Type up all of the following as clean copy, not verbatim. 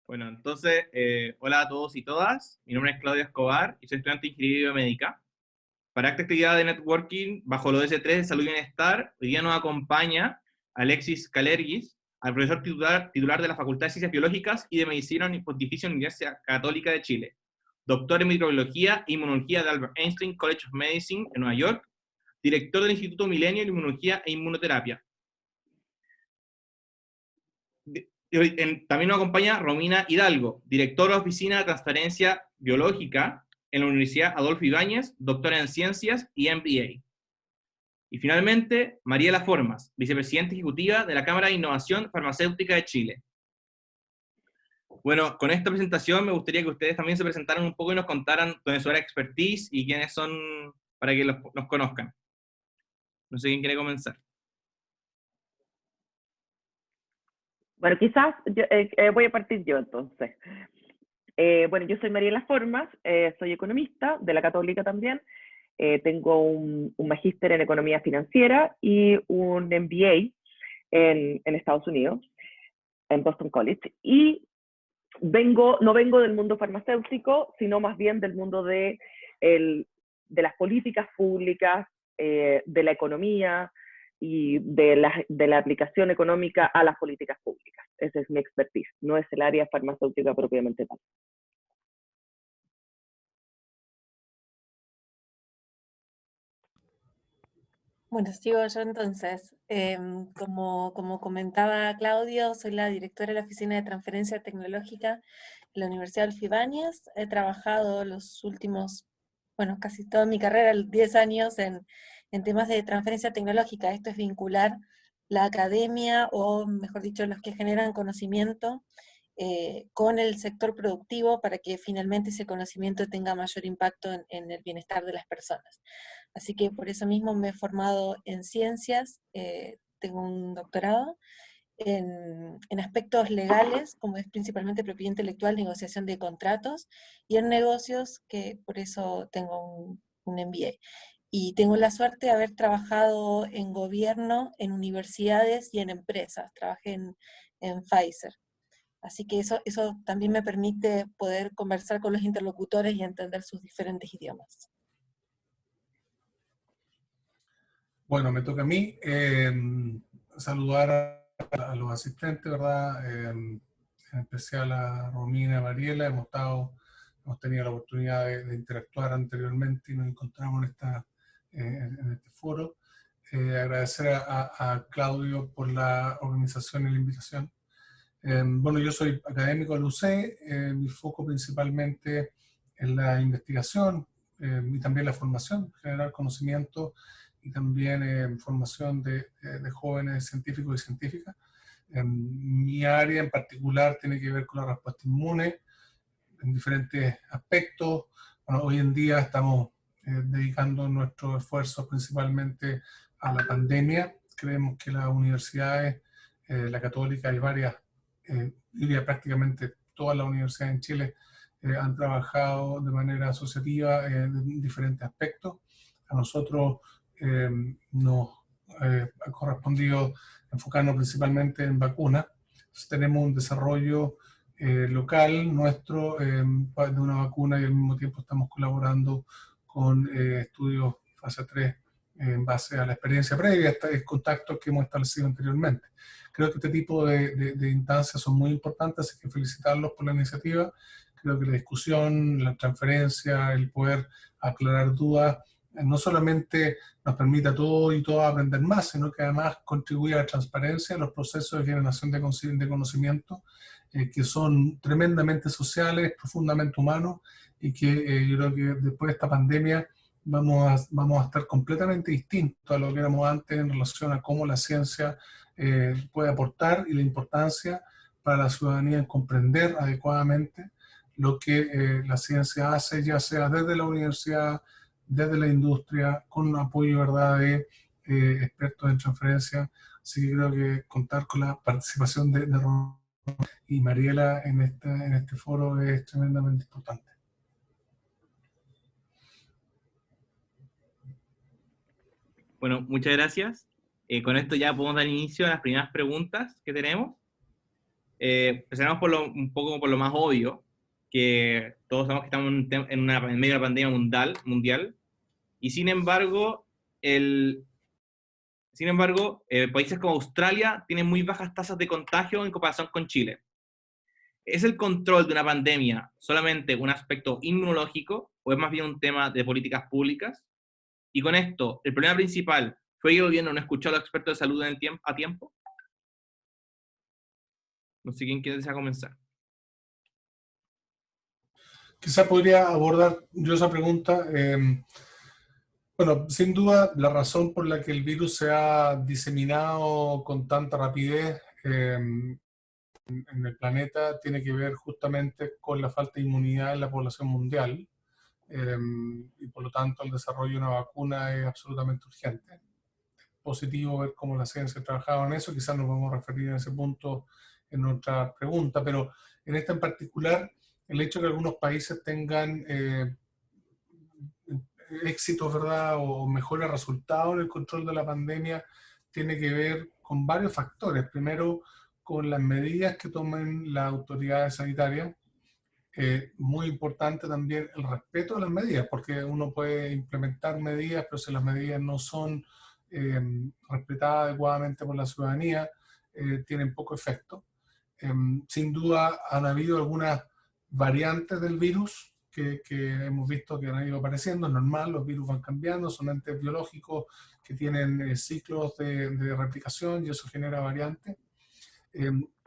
Bueno, entonces, hola a todos y todas. Mi nombre es Claudio Escobar y soy estudiante de Ingeniería Biomédica. Para esta actividad de networking bajo los S3 de Salud y Bienestar, hoy día nos acompaña Alexis Kalergis, al profesor titular de la Facultad de Ciencias Biológicas y de Medicina en Pontificia Universidad Católica de Chile, doctor en Microbiología e Inmunología de Albert Einstein College of Medicine en Nueva York, director del Instituto Milenio de Inmunología e Inmunoterapia. También nos acompaña Romina Hidalgo, directora de Oficina de Transferencia Biológica en la Universidad Adolfo Ibáñez, doctora en Ciencias y MBA. Y finalmente, Mariela Formas, vicepresidenta ejecutiva de la Cámara de Innovación Farmacéutica de Chile. Bueno, con esta presentación me gustaría que ustedes también se presentaran un poco y nos contaran dónde es su área de expertise y quiénes son, para que los conozcan. No sé quién quiere comenzar. Bueno, quizás voy a partir yo entonces. Bueno, yo soy Mariela Formas, soy economista de la Católica también. Tengo un magíster en economía financiera y un MBA en Estados Unidos, en Boston College. Y no vengo del mundo farmacéutico, sino más bien del mundo de las políticas públicas, de la economía y de la aplicación económica a las políticas públicas. Esa es mi expertise, no es el área farmacéutica propiamente tal. Bueno, sigo yo entonces. Como comentaba Claudio, soy la directora de la Oficina de Transferencia Tecnológica de la Universidad Adolfo Ibáñez. He trabajado los últimos, bueno, casi toda mi carrera, 10 años, en temas de transferencia tecnológica. Esto es vincular la academia, o mejor dicho, los que generan conocimiento, con el sector productivo para que finalmente ese conocimiento tenga mayor impacto en el bienestar de las personas. Así que por eso mismo me he formado en ciencias, tengo un doctorado en aspectos legales, como es principalmente propiedad intelectual, negociación de contratos, y en negocios, que por eso tengo un MBA. Y tengo la suerte de haber trabajado en gobierno, en universidades y en empresas. Trabajé en Pfizer. Así que eso también me permite poder conversar con los interlocutores y entender sus diferentes idiomas. Bueno, me toca a mí saludar a los asistentes, ¿verdad? En especial a Romina y a Mariela. Hemos tenido la oportunidad de interactuar anteriormente y nos encontramos en este foro. Agradecer a Claudio por la organización y la invitación. Bueno, yo soy académico del UC, mi foco principalmente en la investigación y también la formación, generar conocimiento y también formación de jóvenes científicos y científicas. Mi área en particular tiene que ver con la respuesta inmune en diferentes aspectos. Bueno, hoy en día estamos dedicando nuestros esfuerzos principalmente a la pandemia. Creemos que las universidades, la Católica y varias, diría prácticamente todas las universidades en Chile, han trabajado de manera asociativa en diferentes aspectos. A nosotros nos ha correspondido enfocarnos principalmente en vacunas. Entonces, tenemos un desarrollo local nuestro de una vacuna y al mismo tiempo estamos colaborando con estudios fase 3 en base a la experiencia previa, estos contactos que hemos establecido anteriormente. Creo que este tipo de instancias son muy importantes, así que felicitarlos por la iniciativa. Creo que la discusión, la transferencia, el poder aclarar dudas, no solamente nos permite a todos y todas aprender más, sino que además contribuye a la transparencia en los procesos de generación de conocimiento, que son tremendamente sociales, profundamente humanos, y que yo creo que después de esta pandemia vamos a estar completamente distintos a lo que éramos antes en relación a cómo la ciencia puede aportar y la importancia para la ciudadanía en comprender adecuadamente lo que la ciencia hace, ya sea desde la universidad, desde la industria, con apoyo, ¿verdad?, de expertos en transferencia. Así que creo que contar con la participación de Ron y Mariela en este foro es tremendamente importante. Bueno, muchas gracias. Con esto ya podemos dar inicio a las primeras preguntas que tenemos. empezaremos un poco por lo más obvio, que todos sabemos que estamos en medio de una pandemia mundial, y sin embargo, países como Australia tienen muy bajas tasas de contagio en comparación con Chile. ¿Es el control de una pandemia solamente un aspecto inmunológico o es más bien un tema de políticas públicas? Y con esto, ¿el problema principal fue que el gobierno no escuchó a los expertos de salud a tiempo? No sé quién quiere comenzar. Quizá podría abordar yo esa pregunta. Bueno, sin duda, la razón por la que el virus se ha diseminado con tanta rapidez en el planeta tiene que ver justamente con la falta de inmunidad en la población mundial, y por lo tanto el desarrollo de una vacuna es absolutamente urgente. Positivo ver cómo la ciencia ha trabajado en eso, quizás nos vamos a referir a ese punto en nuestra pregunta, pero en esta en particular, el hecho de que algunos países tengan éxitos, ¿verdad?, o mejores resultados en el control de la pandemia, tiene que ver con varios factores. Primero, con las medidas que tomen las autoridades sanitarias. Muy importante también el respeto de las medidas, porque uno puede implementar medidas, pero si las medidas no son respetadas adecuadamente por la ciudadanía, tienen poco efecto. Sin duda han habido algunas variantes del virus que hemos visto que han ido apareciendo. Es normal, los virus van cambiando, son entes biológicos que tienen ciclos de replicación y eso genera variantes.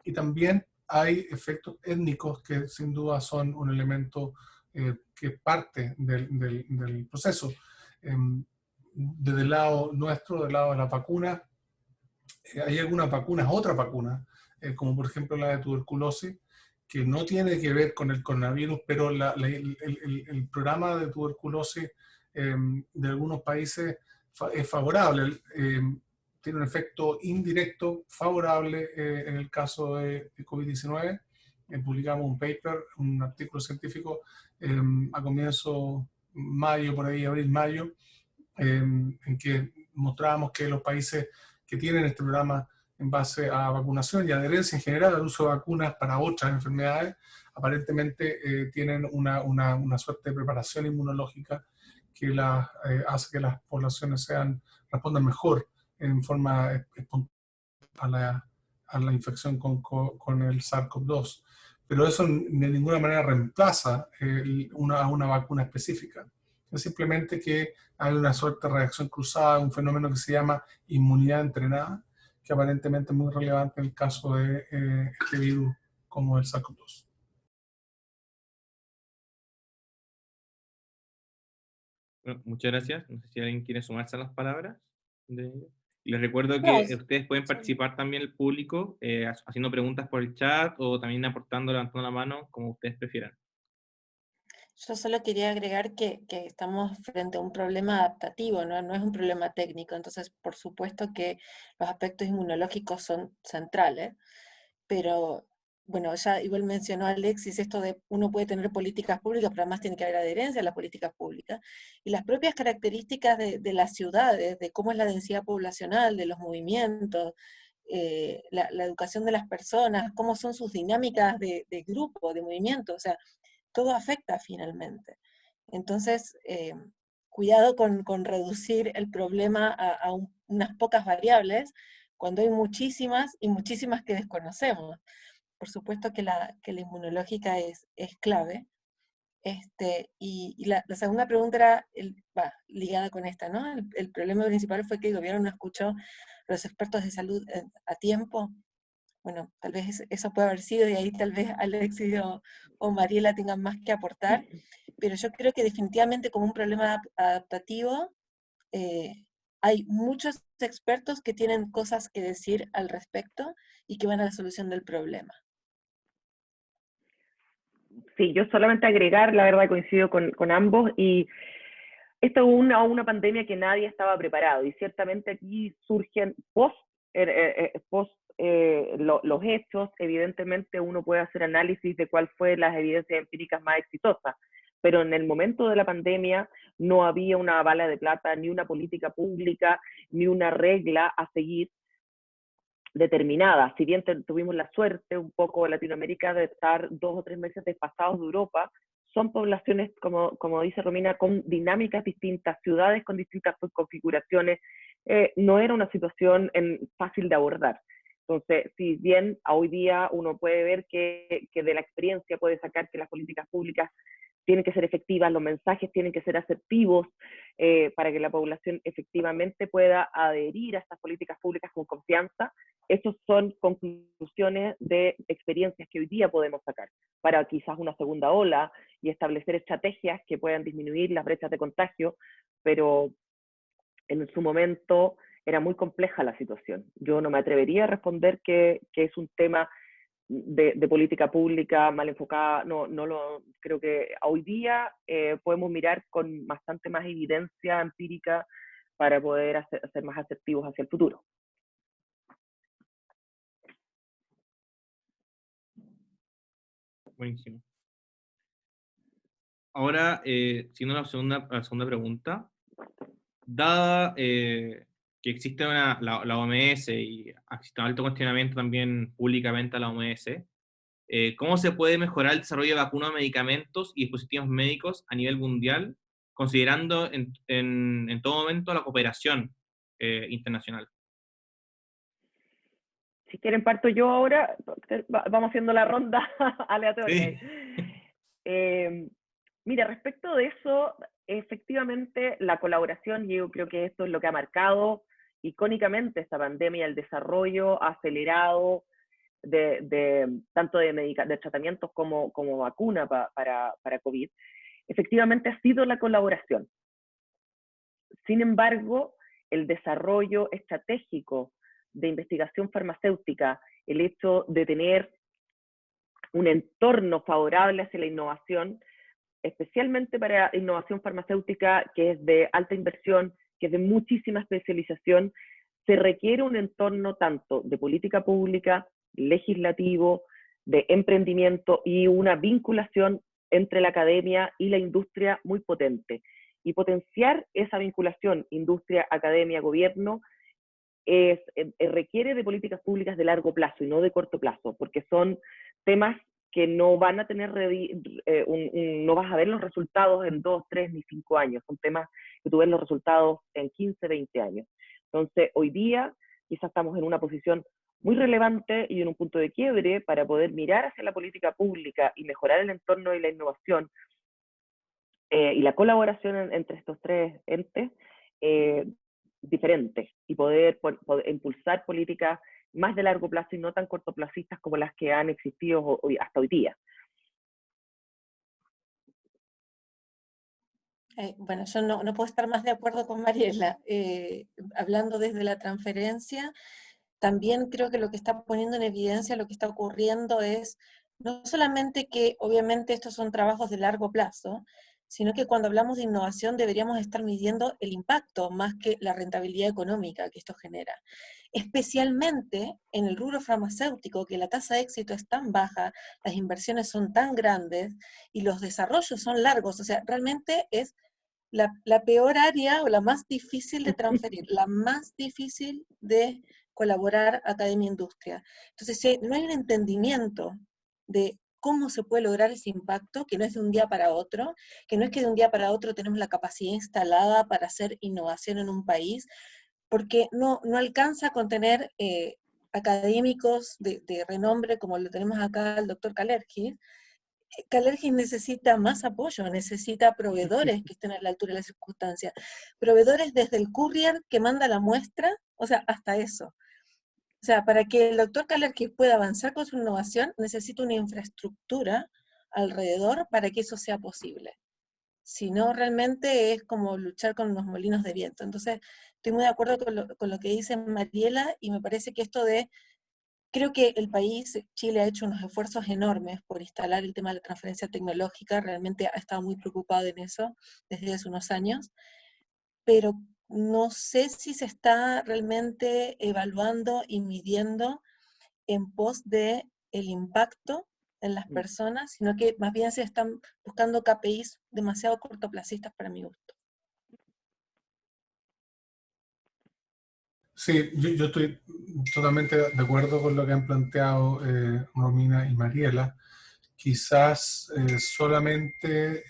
Y también hay efectos étnicos que sin duda son un elemento que es parte del proceso. Desde el lado nuestro, del lado de la vacuna, hay algunas vacunas, otras vacunas, como por ejemplo la de tuberculosis, que no tiene que ver con el coronavirus, pero el programa de tuberculosis de algunos países es favorable. Tiene un efecto indirecto favorable en el caso de COVID-19. Publicamos un paper, un artículo científico a comienzo mayo, por ahí, abril-mayo, en que mostrábamos que los países que tienen este programa en base a vacunación y adherencia en general al uso de vacunas para otras enfermedades, aparentemente tienen una suerte de preparación inmunológica que hace que las poblaciones respondan mejor en forma espontánea a la infección con el SARS-CoV-2. Pero eso de ninguna manera reemplaza a una vacuna específica. Es simplemente que hay una suerte de reacción cruzada, un fenómeno que se llama inmunidad entrenada, que aparentemente es muy relevante en el caso de este virus como el SARS-CoV-2. Bueno, muchas gracias. No sé si alguien quiere sumarse a las palabras. Y les recuerdo No, que ustedes pueden participar también el público, haciendo preguntas por el chat o también aportando, levantando la mano, como ustedes prefieran. yo solo quería agregar que estamos frente a un problema adaptativo, ¿no? No es un problema técnico, entonces por supuesto que los aspectos inmunológicos son centrales, pero bueno, ya igual mencionó Alexis esto de uno puede tener políticas públicas, pero además tiene que haber adherencia a las políticas públicas, y las propias características de las ciudades, de cómo es la densidad poblacional, de los movimientos, la educación de las personas, cómo son sus dinámicas de grupo, de movimiento, o sea, todo afecta finalmente. Entonces, cuidado con reducir el problema a unas pocas variables, cuando hay muchísimas y muchísimas que desconocemos. Por supuesto que la inmunológica es clave. Y la segunda pregunta era ligada con esta, ¿no? El problema principal fue que el gobierno no escuchó a los expertos de salud a tiempo. Bueno, tal vez eso puede haber sido, y ahí tal vez Alexis o Mariela tengan más que aportar, pero yo creo que definitivamente como un problema adaptativo, hay muchos expertos que tienen cosas que decir al respecto y que van a la solución del problema. Sí, yo solamente agregar, la verdad coincido con ambos, y esto es una pandemia que nadie estaba preparado, y ciertamente aquí surgen los hechos. Evidentemente uno puede hacer análisis de cuál fue las evidencias empíricas más exitosas, pero en el momento de la pandemia no había una bala de plata, ni una política pública, ni una regla a seguir determinadas. Si bien tuvimos la suerte un poco en Latinoamérica de estar 2 o 3 meses desfasados de Europa, son poblaciones, como dice Romina, con dinámicas distintas, ciudades con distintas configuraciones. No era una situación fácil de abordar. Entonces, si bien hoy día uno puede ver que de la experiencia puede sacar que las políticas públicas tienen que ser efectivas, los mensajes tienen que ser asertivos para que la población efectivamente pueda adherir a estas políticas públicas con confianza. Esas son conclusiones de experiencias que hoy día podemos sacar para quizás una segunda ola y establecer estrategias que puedan disminuir las brechas de contagio, pero en su momento era muy compleja la situación. Yo no me atrevería a responder que es un tema de política pública mal enfocada, creo que hoy día podemos mirar con bastante más evidencia empírica para poder ser más asertivos hacia el futuro. Buenísimo. Ahora, siguiendo la segunda pregunta, dada que existe la OMS y existe un alto cuestionamiento también públicamente a la OMS, ¿cómo se puede mejorar el desarrollo de vacunas, medicamentos y dispositivos médicos a nivel mundial, considerando en todo momento la cooperación internacional? Si quieren parto yo ahora, vamos haciendo la ronda aleatoria. Sí. Mira, respecto de eso, efectivamente la colaboración, yo creo que esto es lo que ha marcado icónicamente esta pandemia, el desarrollo acelerado tanto de tratamientos como vacuna para COVID, efectivamente ha sido la colaboración. Sin embargo, el desarrollo estratégico de investigación farmacéutica, el hecho de tener un entorno favorable hacia la innovación, especialmente para innovación farmacéutica que es de alta inversión, que es de muchísima especialización, se requiere un entorno tanto de política pública, legislativo, de emprendimiento y una vinculación entre la academia y la industria muy potente. Y potenciar esa vinculación industria, academia, gobierno requiere de políticas públicas de largo plazo y no de corto plazo, porque son temas que no van a tener, no vas a ver los resultados en 2, 3 ni 5 años, son temas que tú ves los resultados en 15, 20 años. Entonces, hoy día quizás estamos en una posición muy relevante y en un punto de quiebre para poder mirar hacia la política pública y mejorar el entorno y la innovación y la colaboración entre estos tres entes diferentes y poder impulsar políticas más de largo plazo y no tan cortoplacistas como las que han existido hasta hoy día. Bueno, yo no puedo estar más de acuerdo con Mariela. Hablando desde la transferencia, también creo que lo que está poniendo en evidencia lo que está ocurriendo es no solamente que obviamente estos son trabajos de largo plazo, sino que cuando hablamos de innovación deberíamos estar midiendo el impacto más que la rentabilidad económica que esto genera. Especialmente en el rubro farmacéutico, que la tasa de éxito es tan baja, las inversiones son tan grandes y los desarrollos son largos, o sea, realmente es la peor área o la más difícil de transferir, la más difícil de colaborar academia-industria. Entonces, si no hay un entendimiento de cómo se puede lograr ese impacto, que no es de un día para otro, que no es que de un día para otro tenemos la capacidad instalada para hacer innovación en un país, porque no alcanza con tener académicos de renombre como lo tenemos acá el doctor Kalergis. Kalergis necesita más apoyo, necesita proveedores que estén a la altura de las circunstancias, proveedores desde el courier que manda la muestra, o sea, hasta eso. O sea, para que el doctor Kalergis pueda avanzar con su innovación, necesita una infraestructura alrededor para que eso sea posible. Si no, realmente es como luchar con los molinos de viento. Entonces, estoy muy de acuerdo con lo que dice Mariela, y me parece que esto creo que el país, Chile, ha hecho unos esfuerzos enormes por instalar el tema de la transferencia tecnológica, realmente ha estado muy preocupado en eso desde hace unos años, pero no sé si se está realmente evaluando y midiendo en pos de el impacto en las personas, sino que más bien se están buscando KPIs demasiado cortoplacistas para mi gusto. Sí, yo estoy totalmente de acuerdo con lo que han planteado Romina y Mariela. Quizás solamente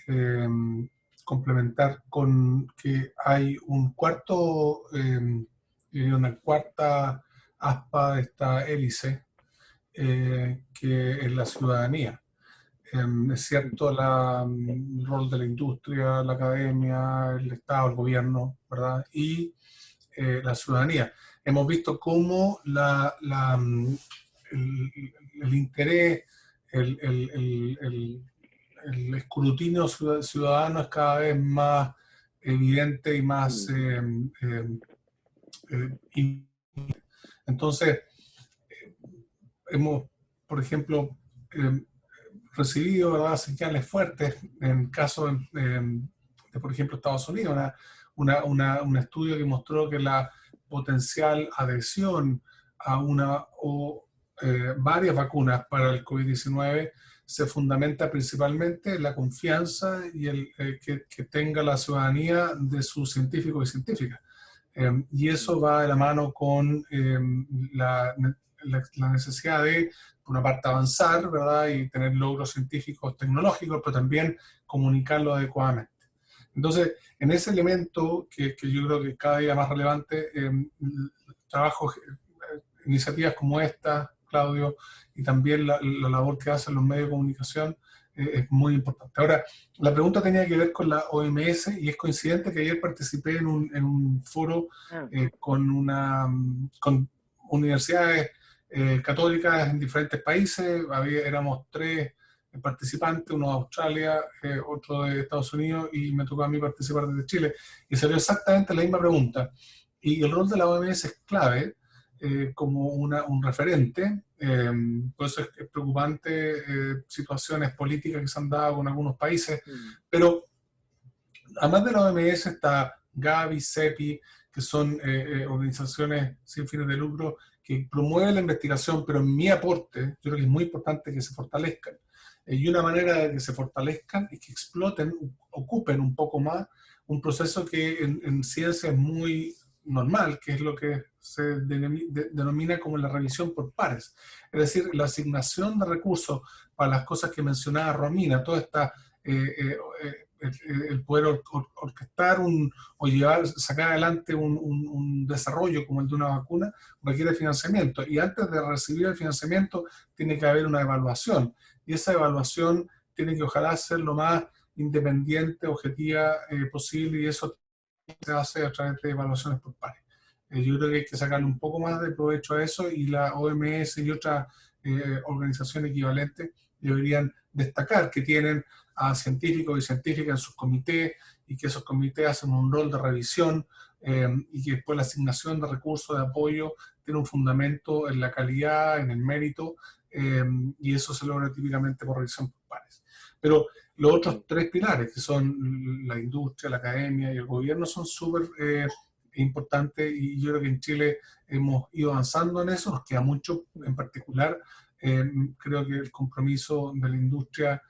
complementar con que hay un cuarto y una cuarta aspa de esta hélice, que es la ciudadanía. Es cierto el rol de la industria, la academia, el Estado, el gobierno, ¿verdad? Y la ciudadanía. Hemos visto cómo el interés, el, el- el- el escrutinio ciudadano es cada vez más evidente y más eh, entonces hemos, por ejemplo, eh, recibido, ¿verdad?, señales fuertes en caso de, por ejemplo, Estados Unidos, un estudio que mostró que la potencial adhesión a una o varias vacunas para el COVID-19 se fundamenta principalmente en la confianza y que tenga la ciudadanía de sus científicos y científicas. Y eso va de la mano con la necesidad de, por una parte, avanzar, ¿verdad? Y tener logros científicos, tecnológicos, pero también comunicarlo adecuadamente. Entonces, en ese elemento que yo creo que es cada día más relevante, trabajo, iniciativas como esta, Claudio, y también la labor que hacen los medios de comunicación es muy importante. Ahora, la pregunta tenía que ver con la OMS y es coincidente que ayer participé en un foro con universidades católicas en diferentes países. Éramos 3 participantes, uno de Australia, otro de Estados Unidos, y me tocó a mí participar desde Chile. Y salió exactamente la misma pregunta. Y el rol de la OMS es clave como un referente. Por eso es preocupante situaciones políticas que se han dado con algunos países. Pero además de la OMS está Gavi, CEPI, que son organizaciones sin fines de lucro que promueven la investigación, pero en mi aporte, yo creo que es muy importante que se fortalezcan. Y una manera de que se fortalezcan es que exploten, ocupen un poco más un proceso que en ciencia es muy normal, que es lo que se denomina como la revisión por pares. Es decir, la asignación de recursos para las cosas que mencionaba Romina, toda esta el poder orquestar o sacar adelante un desarrollo como el de una vacuna requiere financiamiento. Y antes de recibir el financiamiento tiene que haber una evaluación. Y esa evaluación tiene que ojalá ser lo más independiente, objetiva posible, y eso se hace a través de evaluaciones por pares. Yo creo que hay que sacarle un poco más de provecho a eso, y la OMS y otras organizaciones equivalentes deberían destacar que tienen a científicos y científicas en sus comités, y que esos comités hacen un rol de revisión, y que después la asignación de recursos de apoyo tiene un fundamento en la calidad, en el mérito, y eso se logra típicamente por revisión por pares. Pero los otros 3 pilares, que son la industria, la academia y el gobierno, son súper importantes, y yo creo que en Chile hemos ido avanzando en eso. Nos queda mucho, en particular creo que el compromiso de la industria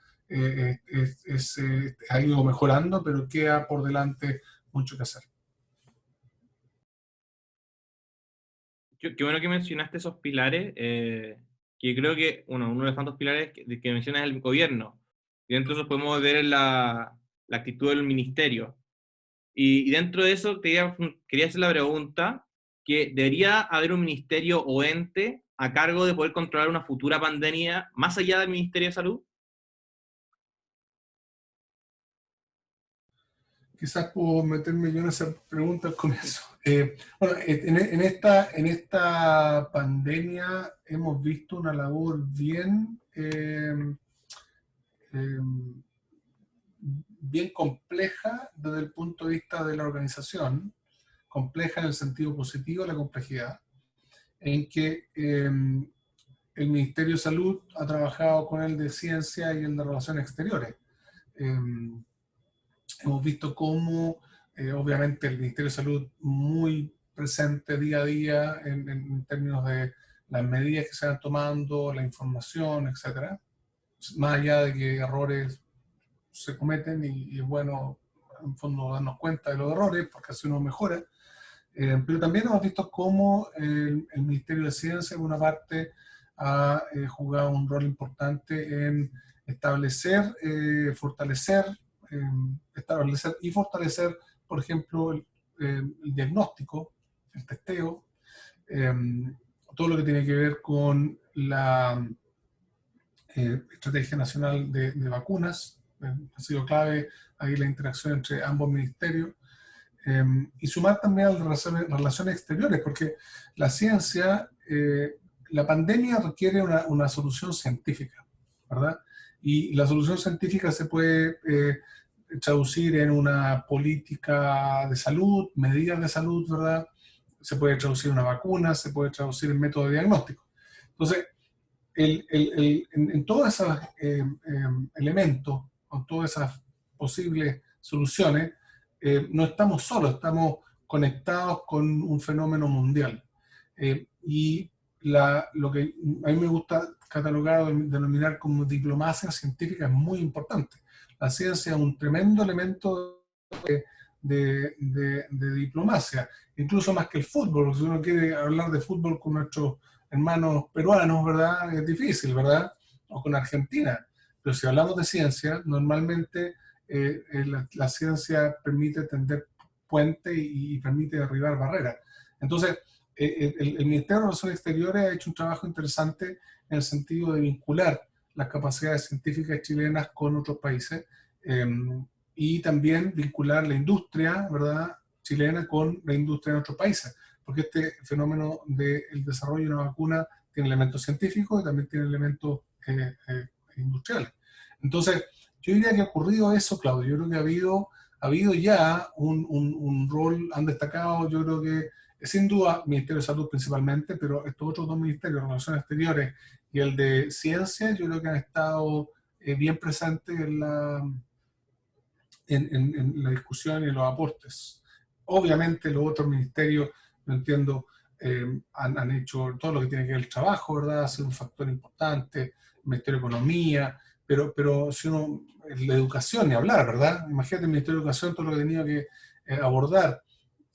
ha ido mejorando, pero queda por delante mucho que hacer. Qué bueno que mencionaste esos pilares, que creo que uno de los tantos pilares que mencionas es el gobierno. Y dentro de eso podemos ver la actitud del ministerio. Y dentro de eso quería hacer la pregunta, que debería haber un ministerio o ente a cargo de poder controlar una futura pandemia más allá del Ministerio de Salud. Quizás puedo meterme yo en esa pregunta al comienzo. Bueno, en esta pandemia hemos visto una labor eh, bien compleja desde el punto de vista de la organización, compleja en el sentido positivo de la complejidad, en que el Ministerio de Salud ha trabajado con el de Ciencia y el de Relaciones Exteriores. Hemos visto cómo, obviamente, el Ministerio de Salud muy presente día a día en términos de las medidas que se van tomando, la información, etcétera. Más allá de que errores se cometen, y es bueno, en fondo, darnos cuenta de los errores, porque así uno mejora. Pero también hemos visto cómo el Ministerio de Ciencia, por una parte, ha jugado un rol importante en establecer, establecer y fortalecer, por ejemplo, el diagnóstico, el testeo, eh, todo lo que tiene que ver con la Estrategia Nacional de Vacunas. Ha sido clave ahí la interacción entre ambos ministerios. Y sumar también a las relaciones exteriores, porque la ciencia, la pandemia requiere una solución científica, ¿verdad? Y la solución científica se puede traducir en una política de salud, medidas de salud, ¿verdad? Se puede traducir en una vacuna, se puede traducir en método de diagnóstico. Entonces, en todos esos elementos, con todas esas posibles soluciones, no estamos solos, estamos conectados con un fenómeno mundial. Y lo que a mí me gusta catalogar o denominar como diplomacia científica es muy importante. La ciencia es un tremendo elemento de diplomacia, incluso más que el fútbol. Si uno quiere hablar de fútbol con nuestros hermanos peruanos, ¿verdad? Es difícil, ¿verdad? O con Argentina. Pero si hablamos de ciencia, normalmente la ciencia permite tender puentes y permite derribar barreras. Entonces, el Ministerio de Relaciones Exteriores ha hecho un trabajo interesante en el sentido de vincular las capacidades científicas chilenas con otros países y también vincular la industria, ¿verdad?, chilena con la industria de otros países, porque este fenómeno del desarrollo de una vacuna tiene elementos científicos y también tiene elementos industriales. Entonces, yo diría que ha ocurrido eso, Claudio. Yo creo que ha habido ya un rol, han destacado, yo creo que sin duda, Ministerio de Salud principalmente, pero estos otros dos ministerios, Relaciones Exteriores y el de Ciencia, yo creo que han estado bien presentes en la discusión y en los aportes. Obviamente los otros ministerios, no entiendo, han hecho todo lo que tiene que ver el trabajo, ¿verdad? Ha sido un factor importante, el Ministerio de Economía, pero si uno, la educación, ni hablar, ¿verdad? Imagínate el Ministerio de Educación, todo lo que ha tenido que abordar.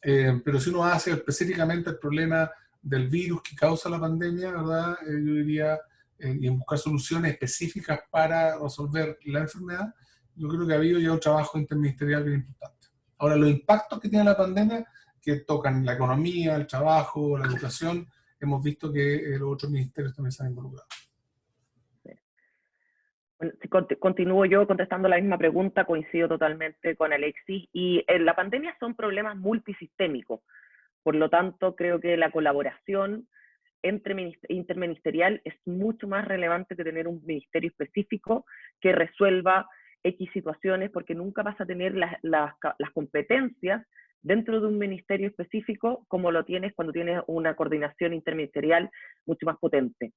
Pero si uno hace específicamente el problema del virus que causa la pandemia, ¿verdad? Yo diría, y en buscar soluciones específicas para resolver la enfermedad, yo creo que ha habido ya un trabajo interministerial bien importante. Ahora, los impactos que tiene la pandemia, que tocan la economía, el trabajo, la educación, hemos visto que los otros ministerios también se han involucrado. Bueno, si continúo yo contestando la misma pregunta, coincido totalmente con Alexis, y la pandemia son problemas multisistémicos, por lo tanto creo que la colaboración interministerial es mucho más relevante que tener un ministerio específico que resuelva X situaciones, porque nunca vas a tener las competencias dentro de un ministerio específico como lo tienes cuando tienes una coordinación interministerial mucho más potente,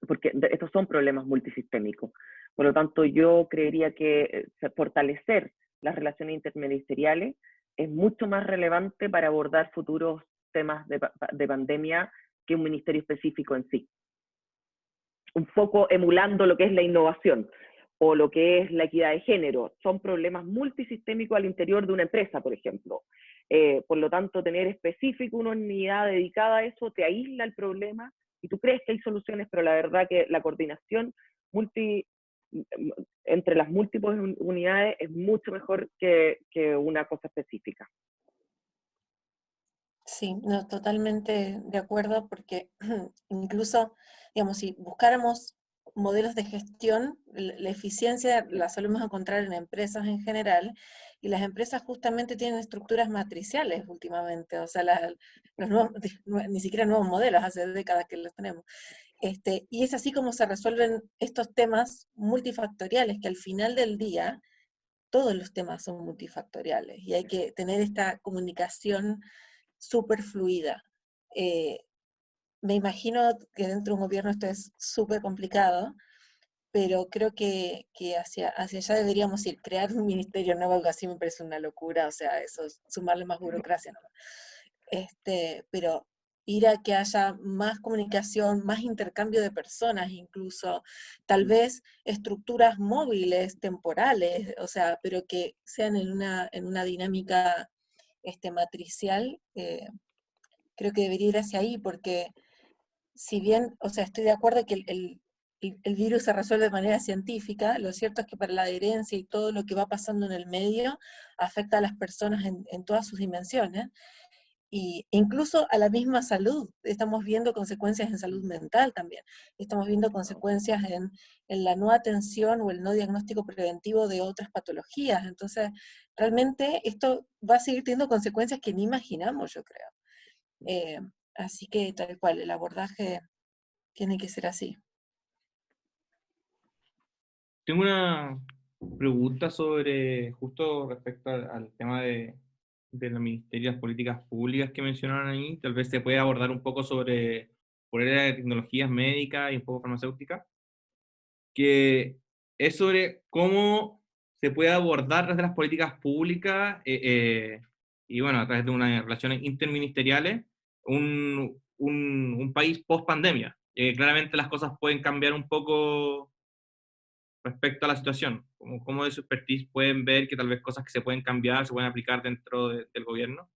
porque estos son problemas multisistémicos. Por lo tanto, yo creería que fortalecer las relaciones interministeriales es mucho más relevante para abordar futuros temas de pandemia que un ministerio específico en sí. Un poco emulando lo que es la innovación o lo que es la equidad de género. Son problemas multisistémicos al interior de una empresa, por ejemplo. Por lo tanto, tener específico una unidad dedicada a eso te aísla el problema y tú crees que hay soluciones, pero la verdad que la coordinación entre las múltiples unidades es mucho mejor que una cosa específica. Sí, no, totalmente de acuerdo, porque incluso, digamos, si buscáramos modelos de gestión, la eficiencia la solemos encontrar en empresas en general, y las empresas justamente tienen estructuras matriciales últimamente, o sea, los nuevos, ni siquiera nuevos modelos, hace décadas que los tenemos. Y es así como se resuelven estos temas multifactoriales, que al final del día todos los temas son multifactoriales, y hay que tener esta comunicación súper fluida. Me imagino que dentro de un gobierno esto es súper complicado, pero creo que hacia allá deberíamos ir. Crear un ministerio nuevo, algo así me parece una locura, o sea, eso es sumarle más burocracia nomás. Pero ir a que haya más comunicación, más intercambio de personas incluso, tal vez estructuras móviles, temporales, o sea, pero que sean en una dinámica matricial, creo que debería ir hacia ahí, porque si bien, o sea, estoy de acuerdo que el virus se resuelve de manera científica, lo cierto es que para la adherencia y todo lo que va pasando en el medio afecta a las personas en todas sus dimensiones, y incluso a la misma salud. Estamos viendo consecuencias en salud mental también, estamos viendo consecuencias en la no atención o el no diagnóstico preventivo de otras patologías. Entonces, realmente esto va a seguir teniendo consecuencias que ni imaginamos, yo creo. Así que tal cual, el abordaje tiene que ser así. Tengo una pregunta sobre, justo respecto al tema de los ministerios, las políticas públicas que mencionaron ahí. Tal vez se puede abordar un poco sobre por el área de tecnologías médicas y un poco farmacéuticas, que es sobre cómo se puede abordar desde las políticas públicas y bueno, a través de unas relaciones interministeriales, un país post pandemia. Claramente las cosas pueden cambiar un poco respecto a la situación. ¿Cómo de su expertise pueden ver que tal vez cosas que se pueden cambiar, se pueden aplicar dentro del gobierno?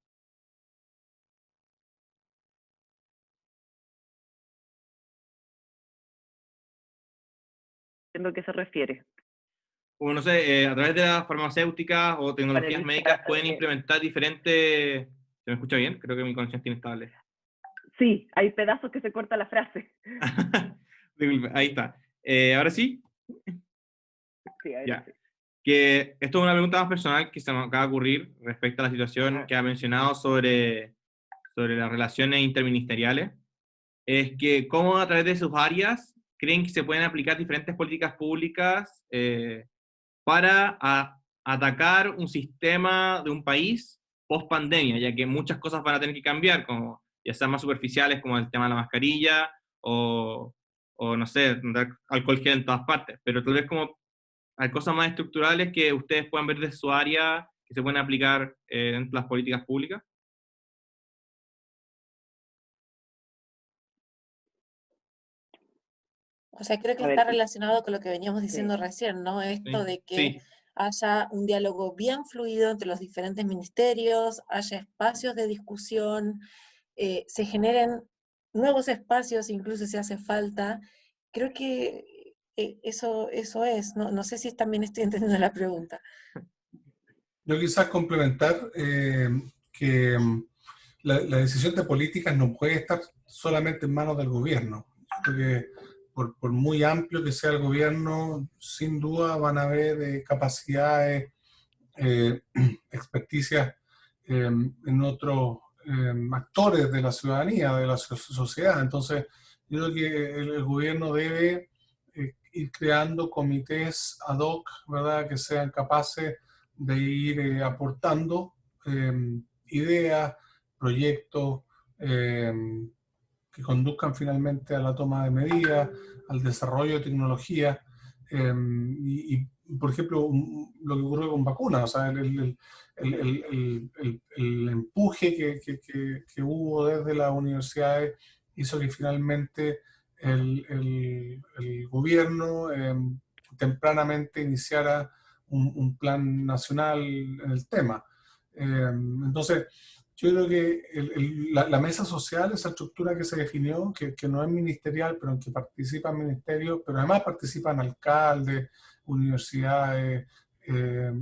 ¿Entiendo a qué se refiere? O no sé, a través de las farmacéuticas o tecnologías médicas Panelista, pueden implementar diferentes... ¿Se me escucha bien? Creo que mi conexión tiene estable. sí, hay pedazos que se corta la frase. Disculpe, ahí está. Ahora sí, Sí, ahora ya. sí. Que esto es una pregunta más personal que se me acaba de ocurrir respecto a la situación Ah, que ha mencionado sobre las relaciones interministeriales. Es que cómo a través de sus áreas creen que se pueden aplicar diferentes políticas públicas para atacar un sistema de un país post pandemia, ya que muchas cosas van a tener que cambiar, como ya sean más superficiales como el tema de la mascarilla o no sé, dar alcohol gel en todas partes, pero tal vez como hay cosas más estructurales que ustedes puedan ver de su área que se pueden aplicar dentro de las políticas públicas. O sea, creo que a está ver, relacionado con lo que veníamos sí. diciendo recién, ¿no? Esto Sí, de que sí, haya un diálogo bien fluido entre los diferentes ministerios, haya espacios de discusión, se generen nuevos espacios, incluso si hace falta. Creo que eso es, no, no sé si también estoy entendiendo la pregunta. Yo quizás complementar que la decisión de políticas no puede estar solamente en manos del gobierno. Yo creo que por muy amplio que sea el gobierno, sin duda van a haber capacidades, eh, experticias en otros actores de la ciudadanía, de la sociedad. Entonces, yo creo que el gobierno debe ir creando comités ad hoc, ¿verdad?, que sean capaces de ir aportando ideas, proyectos que conduzcan finalmente a la toma de medidas, al desarrollo de tecnología. Por ejemplo, lo que ocurrió con vacunas, o sea, el empuje que hubo desde las universidades hizo que finalmente el gobierno tempranamente iniciara un plan nacional en el tema. Entonces, yo creo que la mesa social, esa estructura que se definió, que no es ministerial, pero en que participan ministerios, pero además participan alcaldes, universidades, el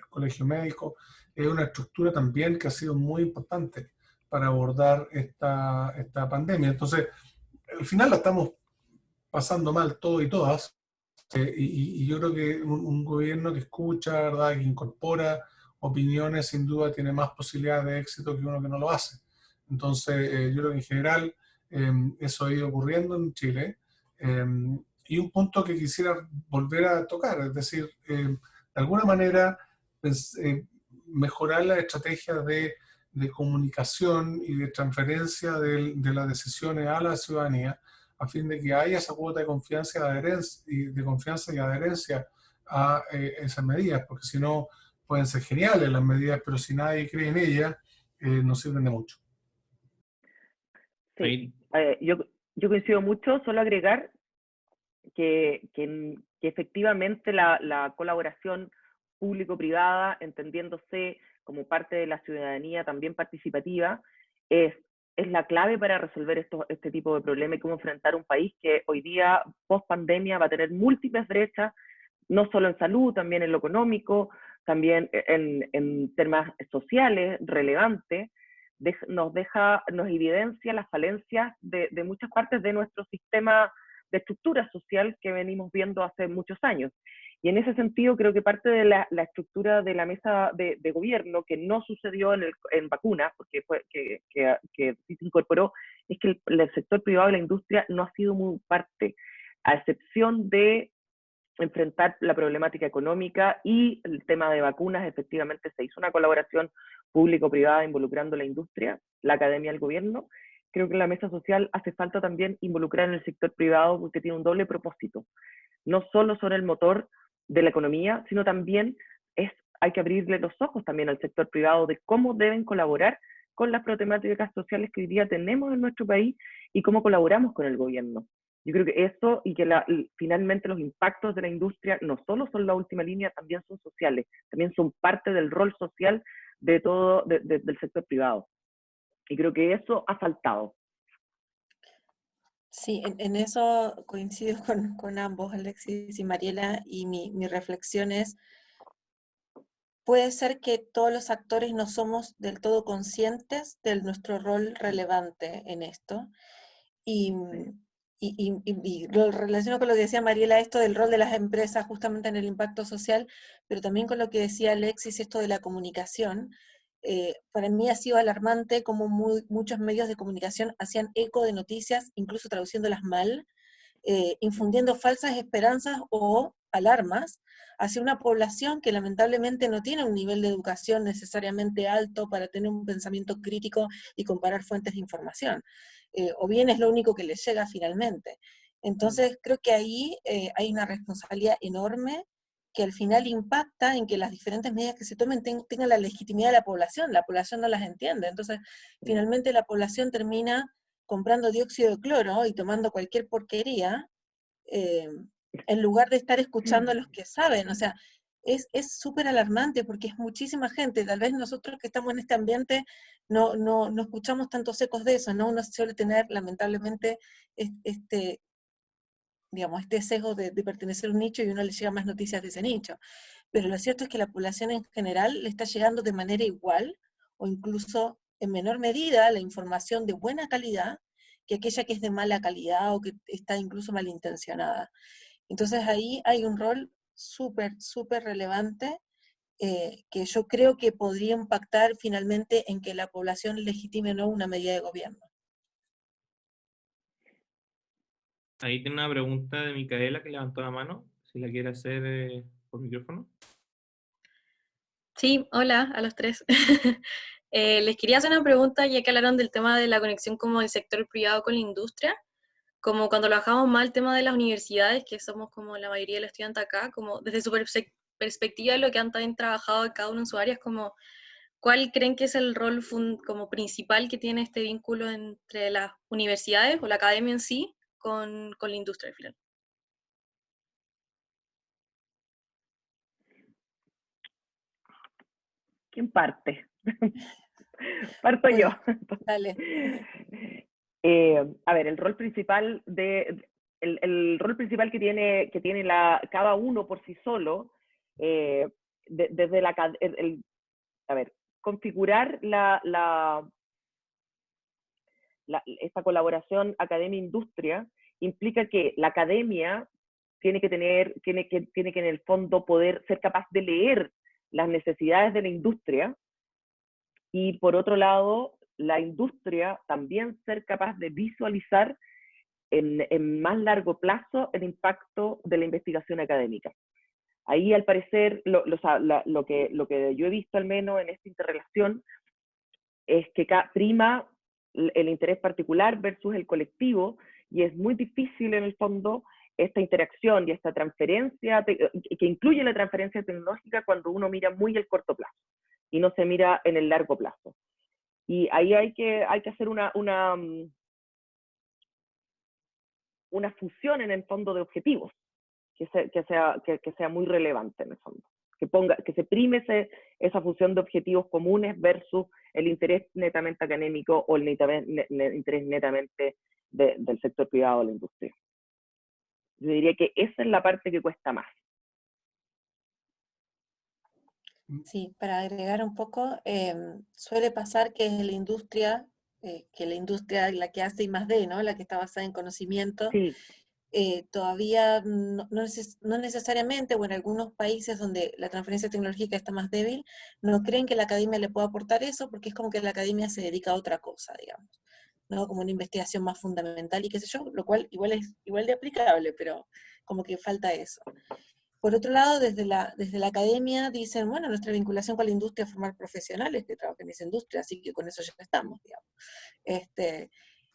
colegio médico, es una estructura también que ha sido muy importante para abordar esta pandemia. Entonces, al final la estamos pasando mal todos y todas, y yo creo que un gobierno que escucha, ¿verdad?, que incorpora opiniones, sin duda tiene más posibilidades de éxito que uno que no lo hace. Entonces, yo creo que en general eso ha ido ocurriendo en Chile. Eh, y un punto que quisiera volver a tocar, es decir, de alguna manera mejorar las estrategias de comunicación y de transferencia de las decisiones a la ciudadanía, a fin de que haya esa cuota de confianza y adherencia a esas medidas, porque si no pueden ser geniales las medidas, pero si nadie cree en ellas, no sirven de mucho. Sí, ahí, yo coincido mucho, solo agregar que efectivamente la colaboración público-privada, entendiéndose como parte de la ciudadanía también participativa, es la clave para resolver este tipo de problemas y cómo enfrentar un país que hoy día, post pandemia, va a tener múltiples brechas, no solo en salud, también en lo económico, también en temas sociales relevantes, nos evidencia las falencias de muchas partes de nuestro sistema de estructura social que venimos viendo hace muchos años. Y en ese sentido creo que parte de la estructura de la mesa de gobierno, que no sucedió en vacunas, porque que sí se incorporó, es que el sector privado de la industria no ha sido muy parte, a excepción de enfrentar la problemática económica y el tema de vacunas. Efectivamente se hizo una colaboración público-privada involucrando la industria, la academia, el gobierno. Creo que en la mesa social hace falta también involucrar en el sector privado, porque tiene un doble propósito. No solo son el motor de la economía, sino también hay que abrirle los ojos también al sector privado de cómo deben colaborar con las problemáticas sociales que hoy día tenemos en nuestro país y cómo colaboramos con el gobierno. Yo creo que eso y que finalmente los impactos de la industria no solo son la última línea, también son sociales, también son parte del rol social de todo del sector privado. Y creo que eso ha faltado. Sí, en eso coincido con ambos, Alexis y Mariela, y mi reflexión es, puede ser que todos los actores no somos del todo conscientes de nuestro rol relevante en esto, y, y lo relaciono con lo que decía Mariela, esto del rol de las empresas justamente en el impacto social, pero también con lo que decía Alexis, esto de la comunicación. Para mí ha sido alarmante cómo muchos medios de comunicación hacían eco de noticias, incluso traduciéndolas mal, infundiendo falsas esperanzas o alarmas hacia una población que lamentablemente no tiene un nivel de educación necesariamente alto para tener un pensamiento crítico y comparar fuentes de información, o bien es lo único que les llega finalmente. Entonces creo que ahí hay una responsabilidad enorme que al final impacta en que las diferentes medidas que se tomen tengan la legitimidad de la población no las entiende, entonces finalmente la población termina comprando dióxido de cloro y tomando cualquier porquería, en lugar de estar escuchando a los que saben. O sea, es súper alarmante porque es muchísima gente. Tal vez nosotros que estamos en este ambiente no escuchamos tantos ecos de eso, ¿no? Uno suele tener, lamentablemente, digamos, este sesgo de pertenecer a un nicho y uno le llega más noticias de ese nicho. Pero lo cierto es que la población en general le está llegando de manera igual o incluso en menor medida la información de buena calidad que aquella que es de mala calidad o que está incluso malintencionada. Entonces ahí hay un rol súper, súper relevante, que yo creo que podría impactar finalmente en que la población legitime o no una medida de gobierno. Ahí tiene una pregunta de Micaela que levantó la mano, si la quiere hacer por micrófono. Sí, hola a los tres. Les quería hacer una pregunta, ya que hablaron del tema de la conexión como del sector privado con la industria, como cuando trabajamos más el tema de las universidades, que somos como la mayoría de los estudiantes acá, como desde su perspectiva de lo que han también trabajado cada uno en sus áreas, como ¿cuál creen que es el rol como principal que tiene este vínculo entre las universidades o la academia en sí con la industria al final? ¿Quién parte? Parto yo. Bueno, dale. A ver, el rol principal el rol principal que tiene cada uno por sí solo, desde a ver, configurar esta colaboración academia-industria implica que la academia tiene que en el fondo poder ser capaz de leer las necesidades de la industria, y por otro lado, la industria también ser capaz de visualizar en más largo plazo el impacto de la investigación académica. Ahí, al parecer, lo que yo he visto al menos en esta interrelación es que prima el interés particular versus el colectivo, y es muy difícil en el fondo esta interacción y esta transferencia, que incluye la transferencia tecnológica, cuando uno mira muy el corto plazo y no se mira en el largo plazo. Y ahí hay que hacer una fusión en el fondo de objetivos que sea muy relevante en el fondo. que se prime esa fusión de objetivos comunes versus el interés netamente académico o el interés netamente del sector privado o la industria. Yo diría que esa es la parte que cuesta más. Sí, para agregar un poco, suele pasar que la industria es la que hace I+D, ¿no? La que está basada en conocimiento, Sí, todavía no necesariamente, o en algunos países donde la transferencia tecnológica está más débil, no creen que la academia le pueda aportar eso, porque es como que la academia se dedica a otra cosa, digamos, ¿no? Como una investigación más fundamental y qué sé yo, lo cual igual es igual de aplicable, pero como que falta eso. Por otro lado, desde la academia dicen, bueno, nuestra vinculación con la industria es formar profesionales que trabajen en esa industria, así que con eso ya estamos, digamos.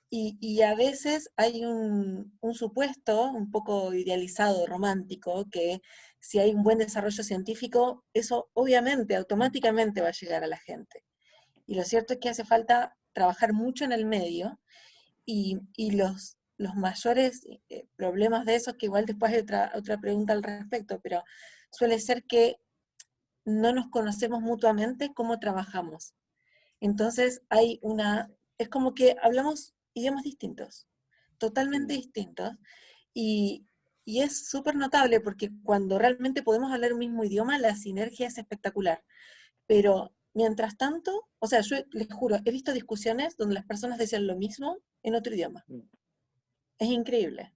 Y a veces hay un supuesto un poco idealizado, romántico, que si hay un buen desarrollo científico, eso obviamente, automáticamente va a llegar a la gente. Y lo cierto es que hace falta trabajar mucho en el medio, y los mayores problemas de eso, que igual después hay otra pregunta al respecto, pero suele ser que no nos conocemos mutuamente cómo trabajamos. Entonces es como que hablamos idiomas distintos, totalmente distintos, y, y es súper notable porque cuando realmente podemos hablar un mismo idioma, la sinergia es espectacular. Pero mientras tanto, o sea, yo les juro, he visto discusiones donde las personas decían lo mismo en otro idioma. Es increíble.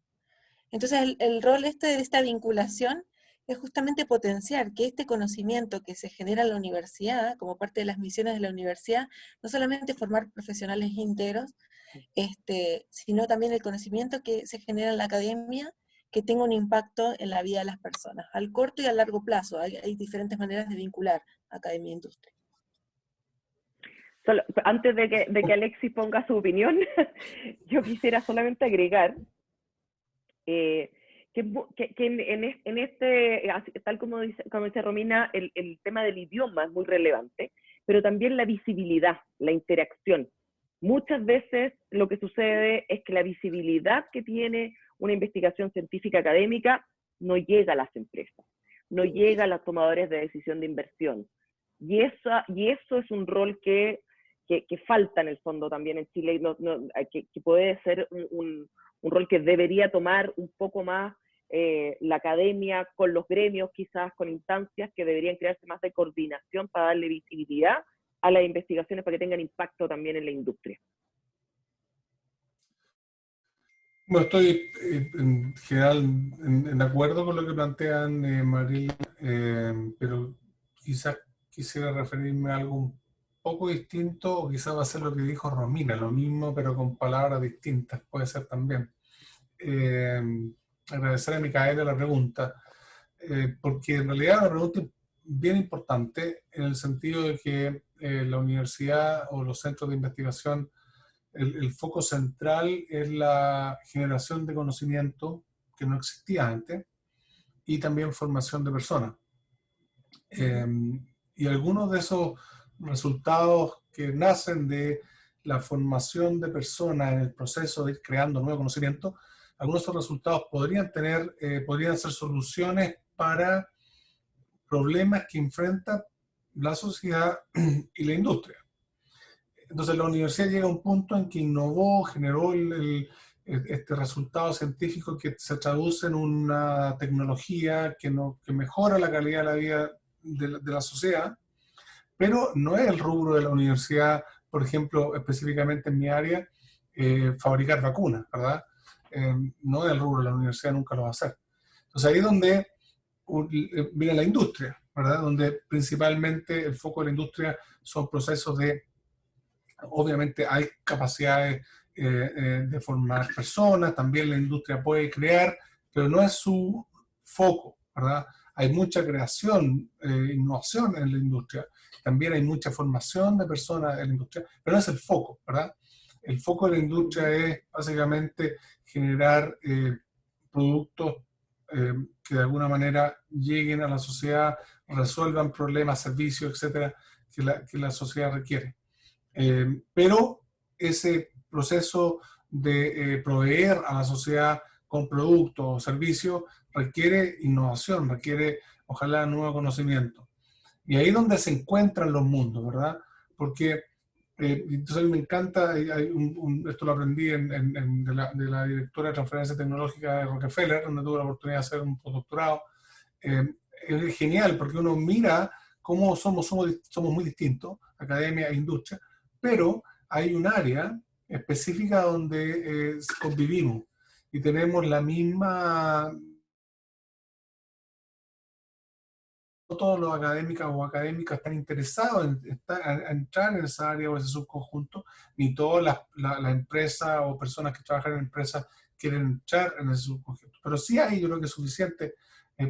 Entonces el rol de esta vinculación es justamente potenciar que este conocimiento que se genera en la universidad, como parte de las misiones de la universidad, no solamente formar profesionales íntegros, sino también el conocimiento que se genera en la academia, que tenga un impacto en la vida de las personas, al corto y a largo plazo. Hay diferentes maneras de vincular academia e industria. Antes de que Alexis ponga su opinión, yo quisiera solamente agregar que en este, tal como dice Romina, el tema del idioma es muy relevante, pero también la visibilidad, la interacción. Muchas veces lo que sucede es que la visibilidad que tiene una investigación científica académica no llega a las empresas, no llega a los tomadores de decisión de inversión. Y eso es un rol que falta en el fondo también en Chile, que puede ser un rol que debería tomar un poco más la academia con los gremios, quizás con instancias que deberían crearse más de coordinación para darle visibilidad a las investigaciones para que tengan impacto también en la industria. Bueno, estoy en general en acuerdo con lo que plantean Mariela, pero quizás quisiera referirme a algo un poco distinto, o quizás va a ser lo que dijo Romina, lo mismo pero con palabras distintas, puede ser también. Agradecer a Micaela la pregunta, porque en realidad es una pregunta bien importante en el sentido de que la universidad o los centros de investigación, el foco central es la generación de conocimiento que no existía antes y también formación de personas. Y algunos de esos resultados que nacen de la formación de personas en el proceso de ir creando nuevo conocimiento, algunos de esos resultados podrían ser soluciones para problemas que enfrenta la sociedad y la industria. Entonces la universidad llega a un punto en que innovó, generó este resultado científico que se traduce en una tecnología que mejora la calidad de la vida de la sociedad, pero no es el rubro de la universidad, por ejemplo, específicamente en mi área, fabricar vacunas, ¿verdad? No es el rubro de la universidad, nunca lo va a hacer. Entonces ahí es donde viene la industria, ¿verdad? Donde principalmente el foco de la industria son procesos obviamente hay capacidades de formar personas, también la industria puede crear, pero no es su foco, ¿verdad? Hay mucha creación, innovación en la industria, también hay mucha formación de personas en la industria, pero no es el foco, ¿verdad? El foco de la industria es básicamente generar productos que de alguna manera lleguen a la sociedad, resuelvan problemas, servicios, etcétera, que la sociedad requiere. Pero ese proceso de proveer a la sociedad con productos o servicios requiere innovación, requiere ojalá nuevo conocimiento. Y ahí es donde se encuentran los mundos, ¿verdad? Porque entonces a mí me encanta, esto lo aprendí de la directora de transferencia tecnológica de Rockefeller, donde tuve la oportunidad de hacer un postdoctorado. Es genial porque uno mira cómo somos muy distintos, academia e industria, pero hay un área específica donde convivimos y tenemos la misma. No todos los académicos o académicas están interesados en entrar en esa área o ese subconjunto, ni todas las empresas o personas que trabajan en empresas quieren entrar en ese subconjunto. Pero sí hay, yo creo que suficiente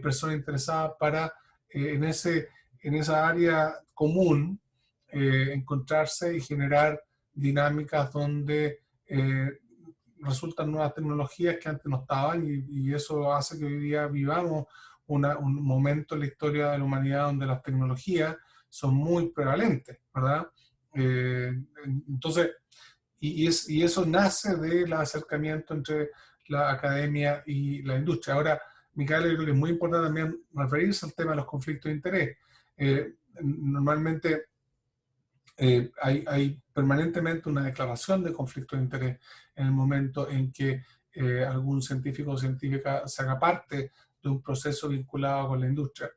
personas interesadas para en esa área común encontrarse y generar dinámicas donde resultan nuevas tecnologías que antes no estaban y eso hace que hoy día vivamos un momento en la historia de la humanidad donde las tecnologías son muy prevalentes, ¿verdad? Entonces, y eso nace del acercamiento entre la academia y la industria. Ahora, Micaela, yo creo que es muy importante también referirse al tema de los conflictos de interés. Normalmente hay permanentemente una declaración de conflicto de interés en el momento en que algún científico o científica se haga parte de un proceso vinculado con la industria.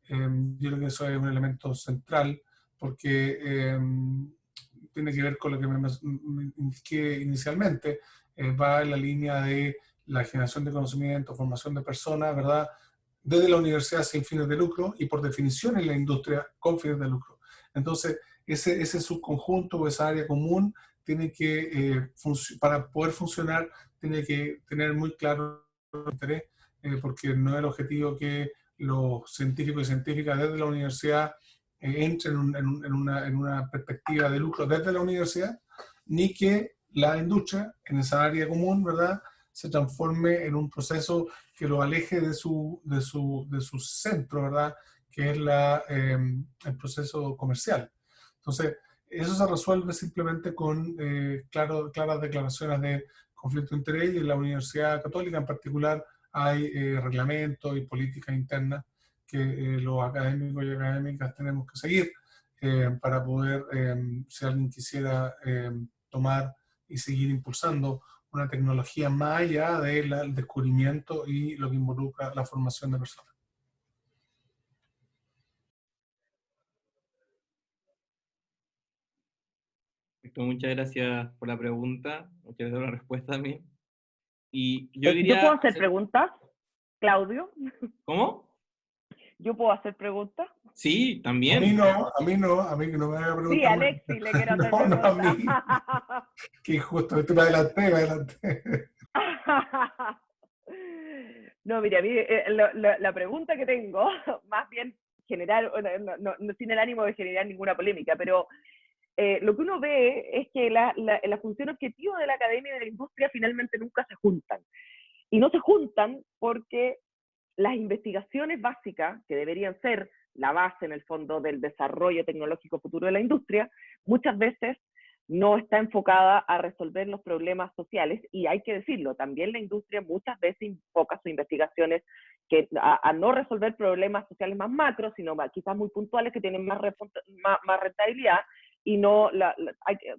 Yo creo que eso es un elemento central porque tiene que ver con lo que me indiqué inicialmente, va en la línea de la generación de conocimiento, formación de personas, ¿verdad? Desde la universidad sin fines de lucro y por definición en la industria con fines de lucro. Entonces, ese subconjunto o esa área común tiene que, para poder funcionar, tiene que tener muy claro el interés, porque no es el objetivo que los científicos y científicas desde la universidad entren en una perspectiva de lucro desde la universidad, ni que la industria en esa área común, ¿verdad?, se transforme en un proceso que lo aleje de su centro, ¿verdad?, que es el proceso comercial. Entonces, eso se resuelve simplemente con claras declaraciones de conflicto de interés, y en la Universidad Católica en particular hay reglamentos y políticas internas que los académicos y académicas tenemos que seguir para poder, si alguien quisiera tomar y seguir impulsando una tecnología más allá del descubrimiento y lo que involucra la formación de personas. Muchas gracias por la pregunta, muchas gracias por la respuesta también. Y yo ¿Yo diría... puedo hacer preguntas, Claudio? ¿Cómo? ¿Yo puedo hacer preguntas? Sí, también. A mí que no me haga preguntas. Sí, Alexis, le quiero hacer no, preguntas. No, a mí. Qué injusto, me adelanté. No, mira, a mí, la pregunta que tengo, más bien generar, no tiene el ánimo de generar ninguna polémica, pero lo que uno ve es que la función objetiva de la academia y de la industria finalmente nunca se juntan. Y no se juntan porque las investigaciones básicas, que deberían ser la base en el fondo del desarrollo tecnológico futuro de la industria, muchas veces no está enfocada a resolver los problemas sociales, y hay que decirlo, también la industria muchas veces enfoca sus investigaciones a no resolver problemas sociales más macros, sino quizás muy puntuales que tienen más rentabilidad, y no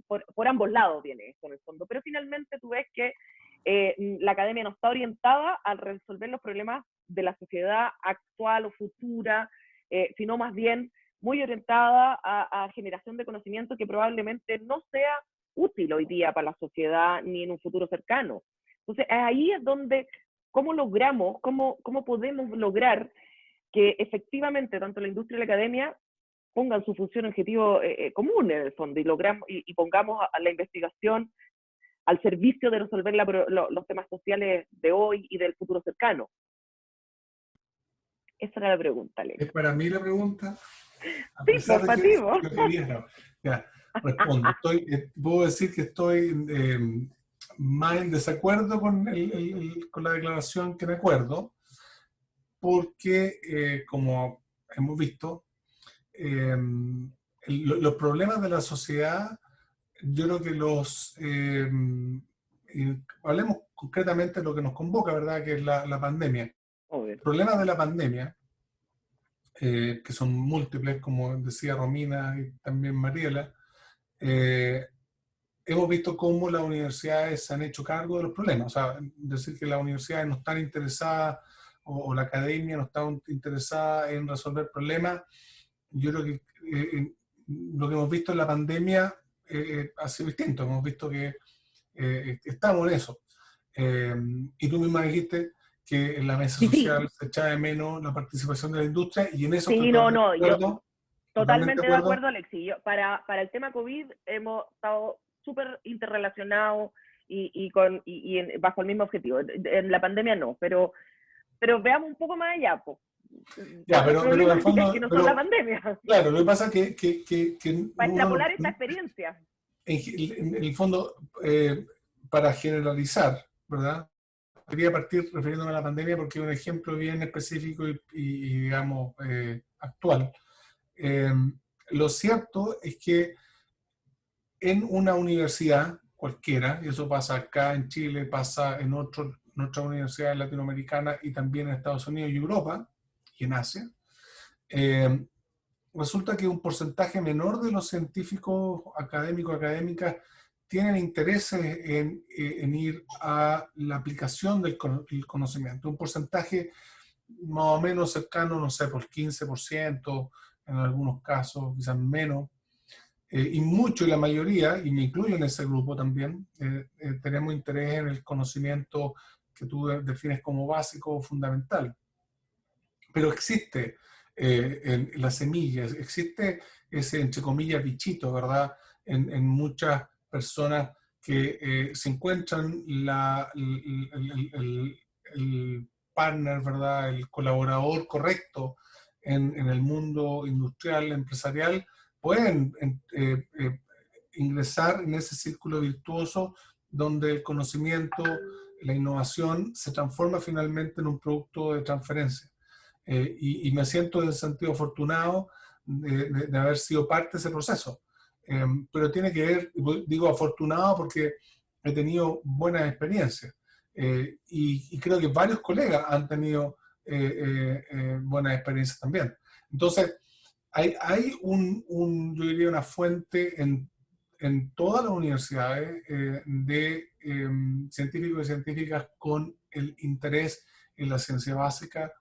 por ambos lados viene esto en el fondo. Pero finalmente tú ves que la academia no está orientada a resolver los problemas de la sociedad actual o futura, sino más bien muy orientada a generación de conocimiento que probablemente no sea útil hoy día para la sociedad ni en un futuro cercano. Entonces, ahí es donde, ¿cómo podemos lograr que efectivamente tanto la industria y la academia pongan su función objetivo común en el fondo y pongamos a la investigación al servicio de resolver los temas sociales de hoy y del futuro cercano? Esa era la pregunta, Alex. ¿Es para mí la pregunta? A sí, pesar de para ti, vos. Ya, respondo. Puedo decir que estoy más en desacuerdo con la declaración que me acuerdo, porque, como hemos visto, los problemas de la sociedad, yo creo que hablemos concretamente de lo que nos convoca, ¿verdad?, que es la pandemia. Obvio. El problema de la pandemia que son múltiples, como decía Romina y también Mariela, hemos visto cómo las universidades se han hecho cargo de los problemas. O sea, decir que las universidades no están interesadas o la academia no está interesada en resolver problemas, yo creo que lo que hemos visto en la pandemia ha sido distinto. Hemos visto que estamos en eso. Y tú misma dijiste que en la mesa Sí, sí, social se echaba de menos la participación de la industria, y en eso estoy sí, no, totalmente no, de yo acuerdo. Totalmente totalmente de de acuerdo. acuerdo, Alexi. Para el tema COVID hemos estado súper interrelacionados bajo el mismo objetivo. En la pandemia no, pero veamos un poco más allá, po. Ya, Otras pero en el problemáticas que fondo, no son la pero pandemia, claro, lo que pasa es que para uno, extrapolar esta experiencia. en el fondo, para generalizar, ¿verdad? Quería partir refiriéndome a la pandemia porque es un ejemplo bien específico y digamos, actual. Eh, lo cierto es que en una universidad cualquiera, y eso pasa acá en Chile, pasa en otras universidades latinoamericanas y también en Estados Unidos y Europa y en Asia, eh, resulta que un porcentaje menor de los científicos académicos, académicas, tienen intereses en ir a la aplicación del conocimiento. Un porcentaje más o menos cercano, no sé, por 15%, en algunos casos, quizás menos. Y mucho, y la mayoría, y me incluyo en ese grupo también, tenemos interés en el conocimiento que tú defines como básico o fundamental. Pero existe en las semillas, existe ese, entre comillas, bichito, ¿verdad? En muchas personas que se encuentran el partner, ¿verdad? El colaborador correcto en el mundo industrial, empresarial, pueden ingresar en ese círculo virtuoso donde el conocimiento, la innovación se transforma finalmente en un producto de transferencia. Y me siento en sentido afortunado de haber sido parte de ese proceso. Pero tiene que ver, digo afortunado porque he tenido buenas experiencias. Y creo que varios colegas han tenido buenas experiencias también. Entonces, hay yo diría, una fuente en todas las universidades de científicos y científicas con el interés en la ciencia básica,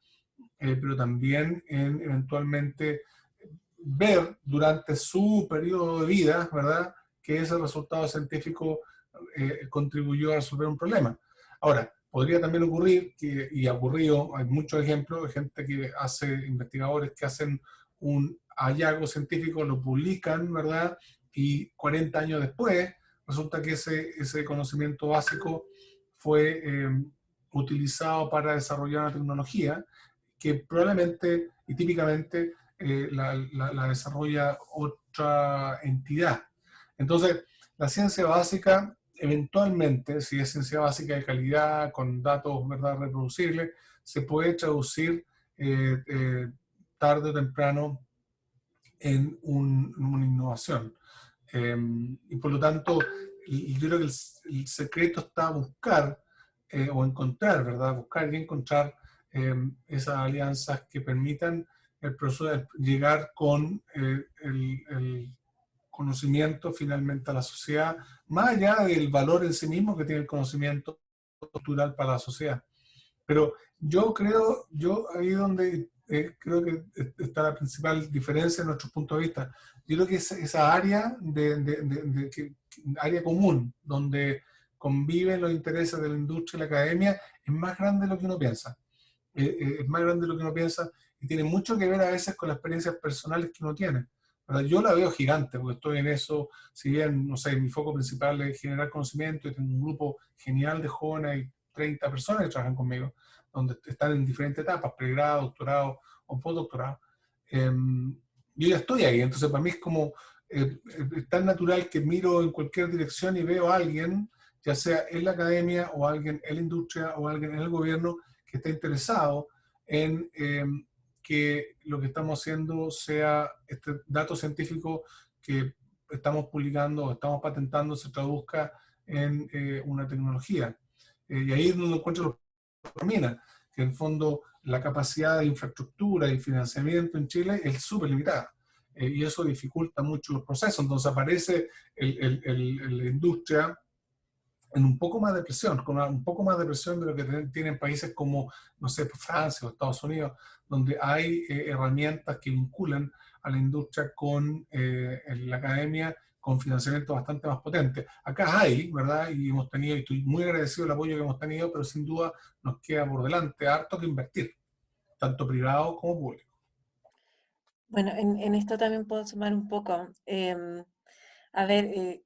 pero también en eventualmente ver durante su periodo de vida, ¿verdad?, que ese resultado científico contribuyó a resolver un problema. Ahora, podría también ocurrir, y ha ocurrido, hay muchos ejemplos de gente que hace, investigadores que hacen un hallazgo científico, lo publican, ¿verdad?, y 40 años después resulta que ese conocimiento básico fue utilizado para desarrollar una tecnología que probablemente y típicamente la desarrolla otra entidad. Entonces, la ciencia básica, eventualmente, si es ciencia básica de calidad, con datos, ¿verdad?, reproducibles, se puede traducir tarde o temprano en una innovación. Y por lo tanto, yo creo que el secreto está a buscar o encontrar, ¿verdad? Buscar y encontrar esas alianzas que permitan el proceso de llegar con el conocimiento finalmente a la sociedad, más allá del valor en sí mismo que tiene el conocimiento cultural para la sociedad. Pero yo ahí donde creo que está la principal diferencia en nuestro punto de vista. Yo creo que esa área área común, donde conviven los intereses de la industria y la academia, es más grande de lo que uno piensa. Es más grande de lo que uno piensa y tiene mucho que ver a veces con las experiencias personales que uno tiene. ¿Verdad? Yo la veo gigante porque estoy en eso, si bien, no sé, mi foco principal es generar conocimiento y tengo un grupo genial de jóvenes, hay 30 personas que trabajan conmigo, donde están en diferentes etapas, pregrado, doctorado o postdoctorado. Yo ya estoy ahí, entonces para mí es como es tan natural que miro en cualquier dirección y veo a alguien, ya sea en la academia o alguien en la industria o alguien en el gobierno que está interesado en que lo que estamos haciendo sea este dato científico que estamos publicando o estamos patentando se traduzca en una tecnología. Y ahí es donde encuentro los mina, que en el fondo la capacidad de infraestructura y financiamiento en Chile es súper limitada. Y eso dificulta mucho los procesos. Entonces aparece la industria en un poco más de presión, con un poco más de presión de lo que tienen países como, no sé, Francia o Estados Unidos, donde hay herramientas que vinculan a la industria con la academia, con financiamiento bastante más potente. Acá hay, ¿verdad? Y hemos tenido, y estoy muy agradecido del apoyo que hemos tenido, pero sin duda nos queda por delante harto que invertir, tanto privado como público. Bueno, en esto también puedo sumar un poco. A ver,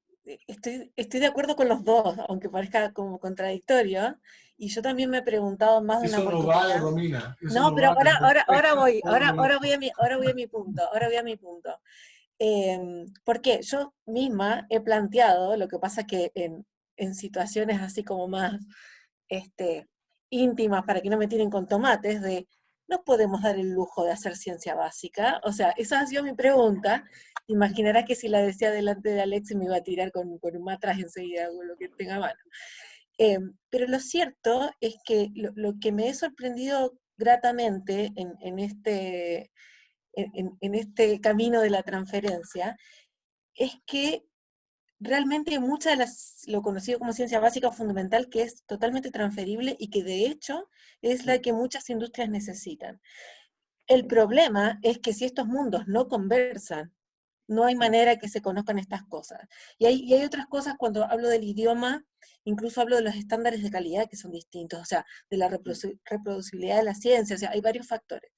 estoy de acuerdo con los dos, aunque parezca como contradictorio, y yo también me he preguntado más de una Eso no vale, oportunidad. Romina, eso No, no pero vale. ahora voy a mi punto, ¿Por qué? Yo misma he planteado, lo que pasa que en situaciones así como más este, íntimas, para que no me tiren con tomates, de no podemos dar el lujo de hacer ciencia básica. O sea, esa ha sido mi pregunta. Imaginarás que si la decía delante de Alex me iba a tirar con un matraz enseguida, o lo que tenga a mano. Pero lo cierto es que lo que me he sorprendido gratamente en este camino de la transferencia es que realmente mucha de lo conocido como ciencia básica o fundamental, que es totalmente transferible y que de hecho es la que muchas industrias necesitan. El problema es que si estos mundos no conversan, no hay manera que se conozcan estas cosas. Y hay otras cosas, cuando hablo del idioma, incluso hablo de los estándares de calidad que son distintos, o sea, de la reproducibilidad de la ciencia, o sea, hay varios factores.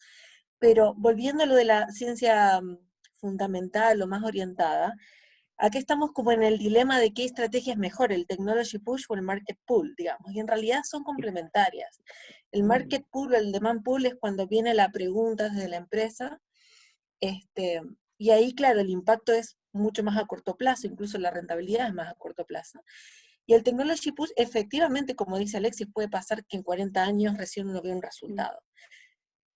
Pero volviendo a lo de la ciencia fundamental o más orientada, acá estamos como en el dilema de qué estrategia es mejor, el technology push o el market pull, digamos, y en realidad son complementarias. El market pull o el demand pull es cuando viene la pregunta desde la empresa, y ahí, claro, el impacto es mucho más a corto plazo, incluso la rentabilidad es más a corto plazo. Y el technology push, efectivamente, como dice Alexis, puede pasar que en 40 años recién uno ve un resultado.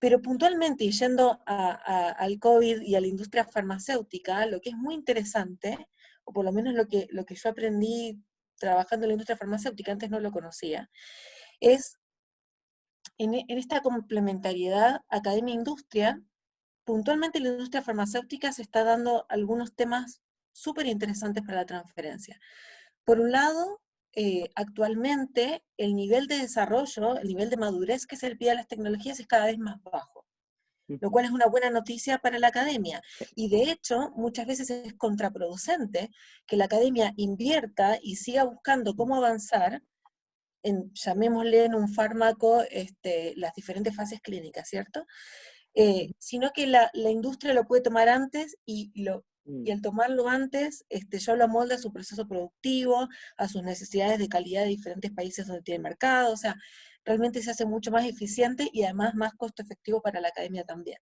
Pero puntualmente, y yendo al COVID y a la industria farmacéutica, lo que es muy interesante, o por lo menos lo que yo aprendí trabajando en la industria farmacéutica, antes no lo conocía, es en esta complementariedad academia-industria. Puntualmente en la industria farmacéutica se está dando algunos temas súper interesantes para la transferencia. Por un lado, actualmente el nivel de desarrollo, el nivel de madurez que se le pide a las tecnologías es cada vez más bajo, lo cual es una buena noticia para la academia. Y de hecho, muchas veces es contraproducente que la academia invierta y siga buscando cómo avanzar llamémosle en un fármaco, las diferentes fases clínicas, ¿cierto? Sino que la industria lo puede tomar antes y al tomarlo antes, ya lo amolda a su proceso productivo, a sus necesidades de calidad de diferentes países donde tiene mercado, o sea, realmente se hace mucho más eficiente y además más costo efectivo para la academia también.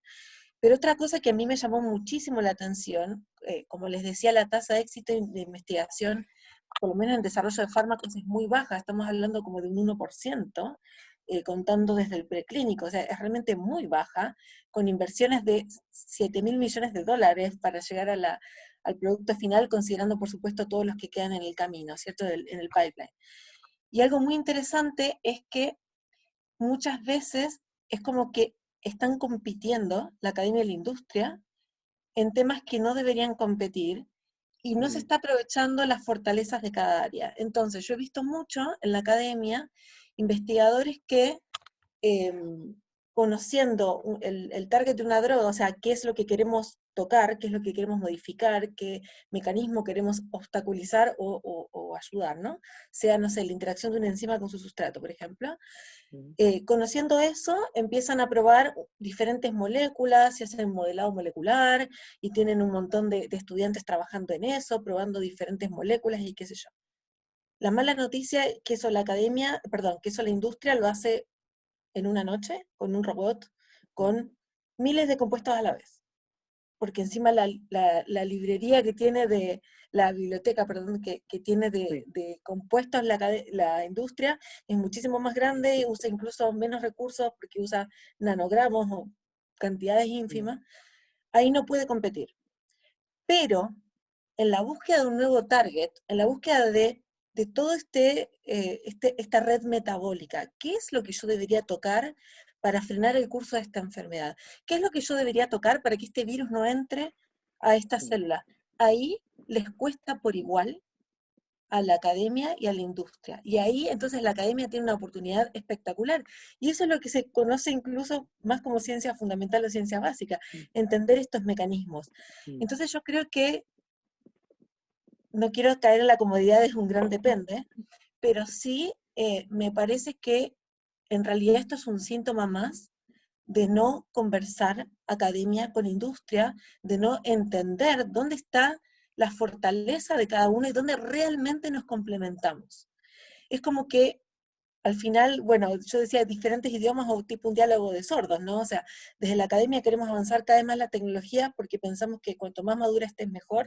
Pero otra cosa que a mí me llamó muchísimo la atención, como les decía, la tasa de éxito de investigación, por lo menos en desarrollo de fármacos, es muy baja, estamos hablando como de un 1%, contando desde el preclínico, o sea, es realmente muy baja, con inversiones de 7.000 millones de dólares para llegar al producto final, considerando por supuesto todos los que quedan en el camino, ¿cierto?, en el pipeline. Y algo muy interesante es que muchas veces es como que están compitiendo la academia y la industria en temas que no deberían competir, y no se está aprovechando las fortalezas de cada área. Entonces, yo he visto mucho en la academia investigadores que, conociendo el target de una droga, o sea, qué es lo que queremos tocar, qué es lo que queremos modificar, qué mecanismo queremos obstaculizar o ayudar, ¿no? Sea, no sé, la interacción de una enzima con su sustrato, por ejemplo. Conociendo eso, empiezan a probar diferentes moléculas, se hacen modelado molecular, y tienen un montón de estudiantes trabajando en eso, probando diferentes moléculas y qué sé yo. La mala noticia es que eso que eso la industria lo hace en una noche, con un robot, con miles de compuestos a la vez. Porque encima la librería que tiene la biblioteca, perdón, que tiene de compuestos la industria es muchísimo más grande, usa incluso menos recursos porque usa nanogramos o cantidades ínfimas. Ahí no puede competir. Pero en la búsqueda de un nuevo target, en la búsqueda de todo esta red metabólica, ¿qué es lo que yo debería tocar para frenar el curso de esta enfermedad? ¿Qué es lo que yo debería tocar para que este virus no entre a esta célula? Ahí les cuesta por igual a la academia y a la industria. Y ahí entonces la academia tiene una oportunidad espectacular. Y eso es lo que se conoce incluso más como ciencia fundamental o ciencia básica, entender estos mecanismos. Entonces yo creo que, no quiero caer en la comodidad de un gran depende, pero sí me parece que en realidad esto es un síntoma más de no conversar academia con industria, de no entender dónde está la fortaleza de cada uno y dónde realmente nos complementamos. Es como que al final, bueno, yo decía diferentes idiomas o tipo un diálogo de sordos, ¿no? O sea, desde la academia queremos avanzar cada vez más la tecnología porque pensamos que cuanto más madura esté mejor,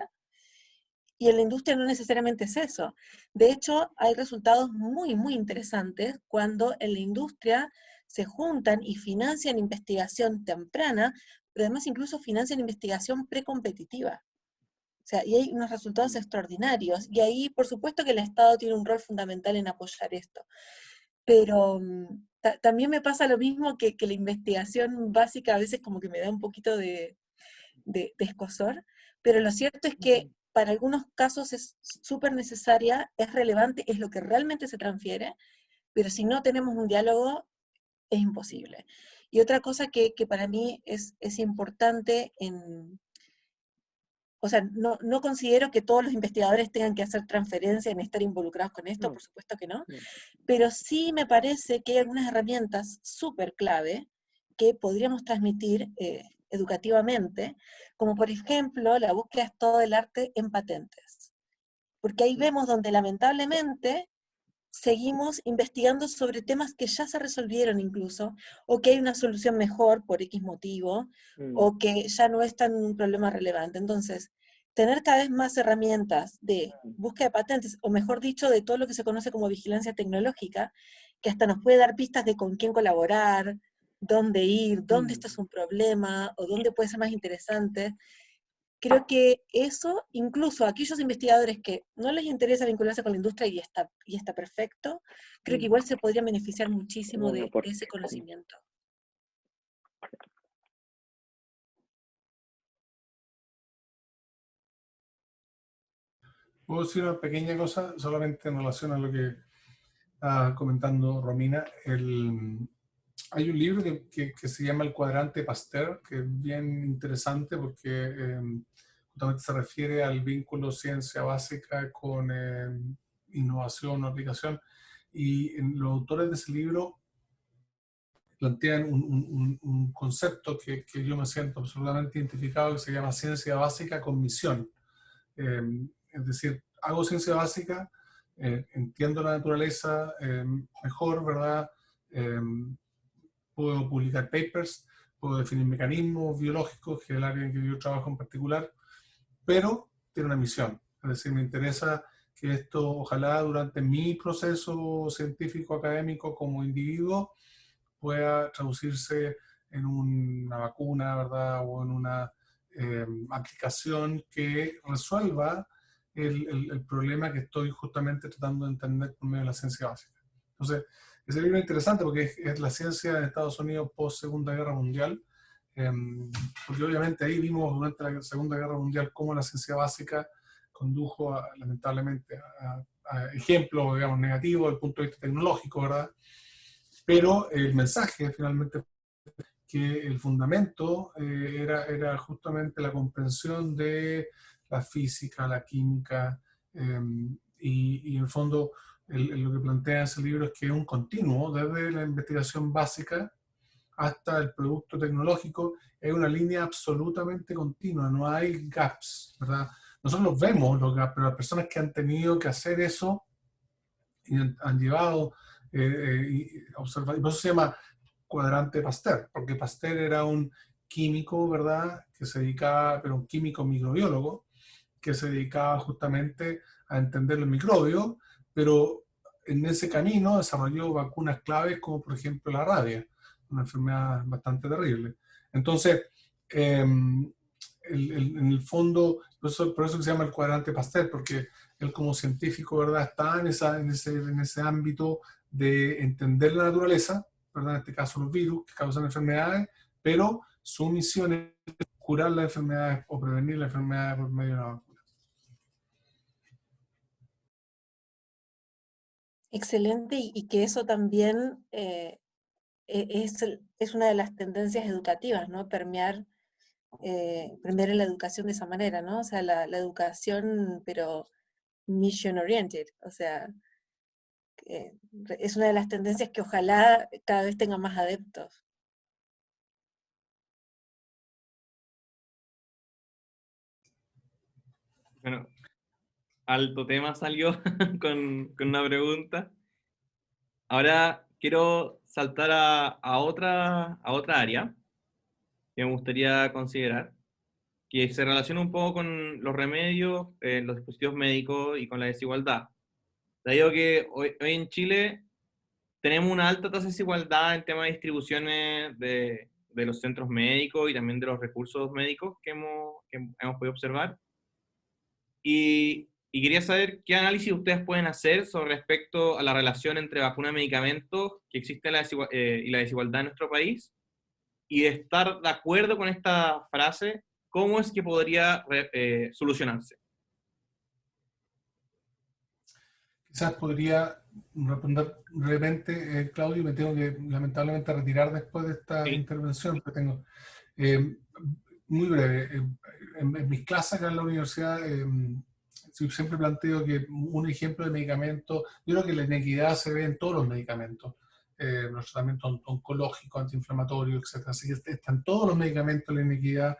y en la industria no necesariamente es eso. De hecho, hay resultados muy, muy interesantes cuando en la industria se juntan y financian investigación temprana, pero además incluso financian investigación precompetitiva. O sea, y hay unos resultados extraordinarios. Y ahí, por supuesto que el Estado tiene un rol fundamental en apoyar esto. Pero también me pasa lo mismo que la investigación básica a veces como que me da un poquito de escozor, pero lo cierto es que para algunos casos es súper necesaria, es relevante, es lo que realmente se transfiere, pero si no tenemos un diálogo, es imposible. Y otra cosa que para mí es importante o sea, no considero que todos los investigadores tengan que hacer transferencia en estar involucrados con esto, por supuesto que no, pero sí me parece que hay algunas herramientas súper clave que podríamos transmitir educativamente, como por ejemplo la búsqueda de estado del arte en patentes. Porque ahí vemos donde lamentablemente seguimos investigando sobre temas que ya se resolvieron incluso, o que hay una solución mejor por X motivo, o que ya no es tan un problema relevante. Entonces, tener cada vez más herramientas de búsqueda de patentes, o mejor dicho, de todo lo que se conoce como vigilancia tecnológica, que hasta nos puede dar pistas de con quién colaborar, dónde ir, dónde esto es un problema, o dónde puede ser más interesante. Creo que eso, incluso a aquellos investigadores que no les interesa vincularse con la industria y está perfecto, creo que igual se podrían beneficiar muchísimo de ese conocimiento. Puedo decir una pequeña cosa solamente en relación a lo que estaba comentando Romina. Hay un libro que se llama El Cuadrante Pasteur, que es bien interesante porque justamente se refiere al vínculo ciencia básica con innovación o aplicación. Y los autores de ese libro plantean un concepto que yo me siento absolutamente identificado, que se llama ciencia básica con misión. Es decir, hago ciencia básica, entiendo la naturaleza mejor, ¿verdad? Puedo publicar papers, puedo definir mecanismos biológicos, que es el área en que yo trabajo en particular, pero tiene una misión. Es decir, me interesa que esto, ojalá durante mi proceso científico, académico, como individuo, pueda traducirse en una vacuna, ¿verdad? O en una aplicación que resuelva el problema que estoy justamente tratando de entender por medio de la ciencia básica. Entonces, ese libro es interesante porque es la ciencia en Estados Unidos post Segunda Guerra Mundial, porque obviamente ahí vimos durante la Segunda Guerra Mundial cómo la ciencia básica condujo lamentablemente a ejemplos, digamos, negativos desde el punto de vista tecnológico, ¿verdad? Pero el mensaje finalmente que el fundamento era justamente la comprensión de la física, la química, y en el fondo lo que plantea ese libro es que es un continuo, desde la investigación básica hasta el producto tecnológico, es una línea absolutamente continua, no hay gaps, ¿verdad? Nosotros vemos los gaps, pero las personas que han tenido que hacer eso y han llevado observar, y por eso se llama Cuadrante Pasteur, porque Pasteur era un químico, ¿verdad?, que se dedicaba, pero un químico microbiólogo, que se dedicaba justamente a entender los microbios, pero en ese camino desarrolló vacunas claves como por ejemplo la rabia, una enfermedad bastante terrible. Entonces, en el fondo, por eso se llama el Cuadrante Pasteur, porque él como científico, ¿verdad?, está en ese ámbito de entender la naturaleza, ¿verdad? En este caso los virus que causan enfermedades, pero su misión es curar las enfermedades o prevenir las enfermedades por medio de una vacuna. Excelente, y que eso también es una de las tendencias educativas, ¿no? Permear en la educación de esa manera, ¿no? O sea, la educación, pero mission oriented, o sea, es una de las tendencias que ojalá cada vez tenga más adeptos. Bueno, alto tema salió con una pregunta. Ahora quiero saltar a otra área que me gustaría considerar, que se relaciona un poco con los remedios, los dispositivos médicos y con la desigualdad. Te digo que hoy en Chile tenemos una alta tasa de desigualdad en tema de distribuciones de los centros médicos y también de los recursos médicos que hemos podido observar. Y quería saber qué análisis ustedes pueden hacer sobre respecto a la relación entre vacuna y medicamentos que existe y la desigualdad en nuestro país, y de estar de acuerdo con esta frase, ¿cómo es que podría solucionarse? Quizás podría responder brevemente, Claudio, me tengo que lamentablemente retirar después de esta Sí. intervención que tengo. Muy breve, en mis clases acá en la universidad siempre planteo que un ejemplo de medicamento, yo creo que la inequidad se ve en todos los medicamentos, los tratamientos oncológicos, antiinflamatorios, etc. Así que están todos los medicamentos la inequidad,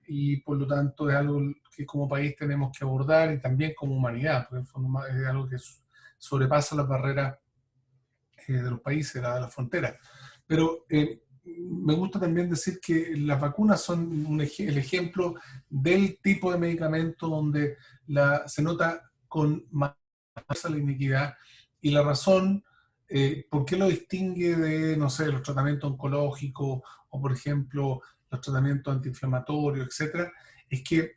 y por lo tanto es algo que como país tenemos que abordar y también como humanidad, porque en el fondo es algo que sobrepasa las barreras de los países, de las fronteras. Pero me gusta también decir que las vacunas son el ejemplo del tipo de medicamento donde se nota con más fuerza la inequidad, y la razón por qué lo distingue de, no sé, los tratamientos oncológicos o, por ejemplo, los tratamientos antiinflamatorios, etcétera, es que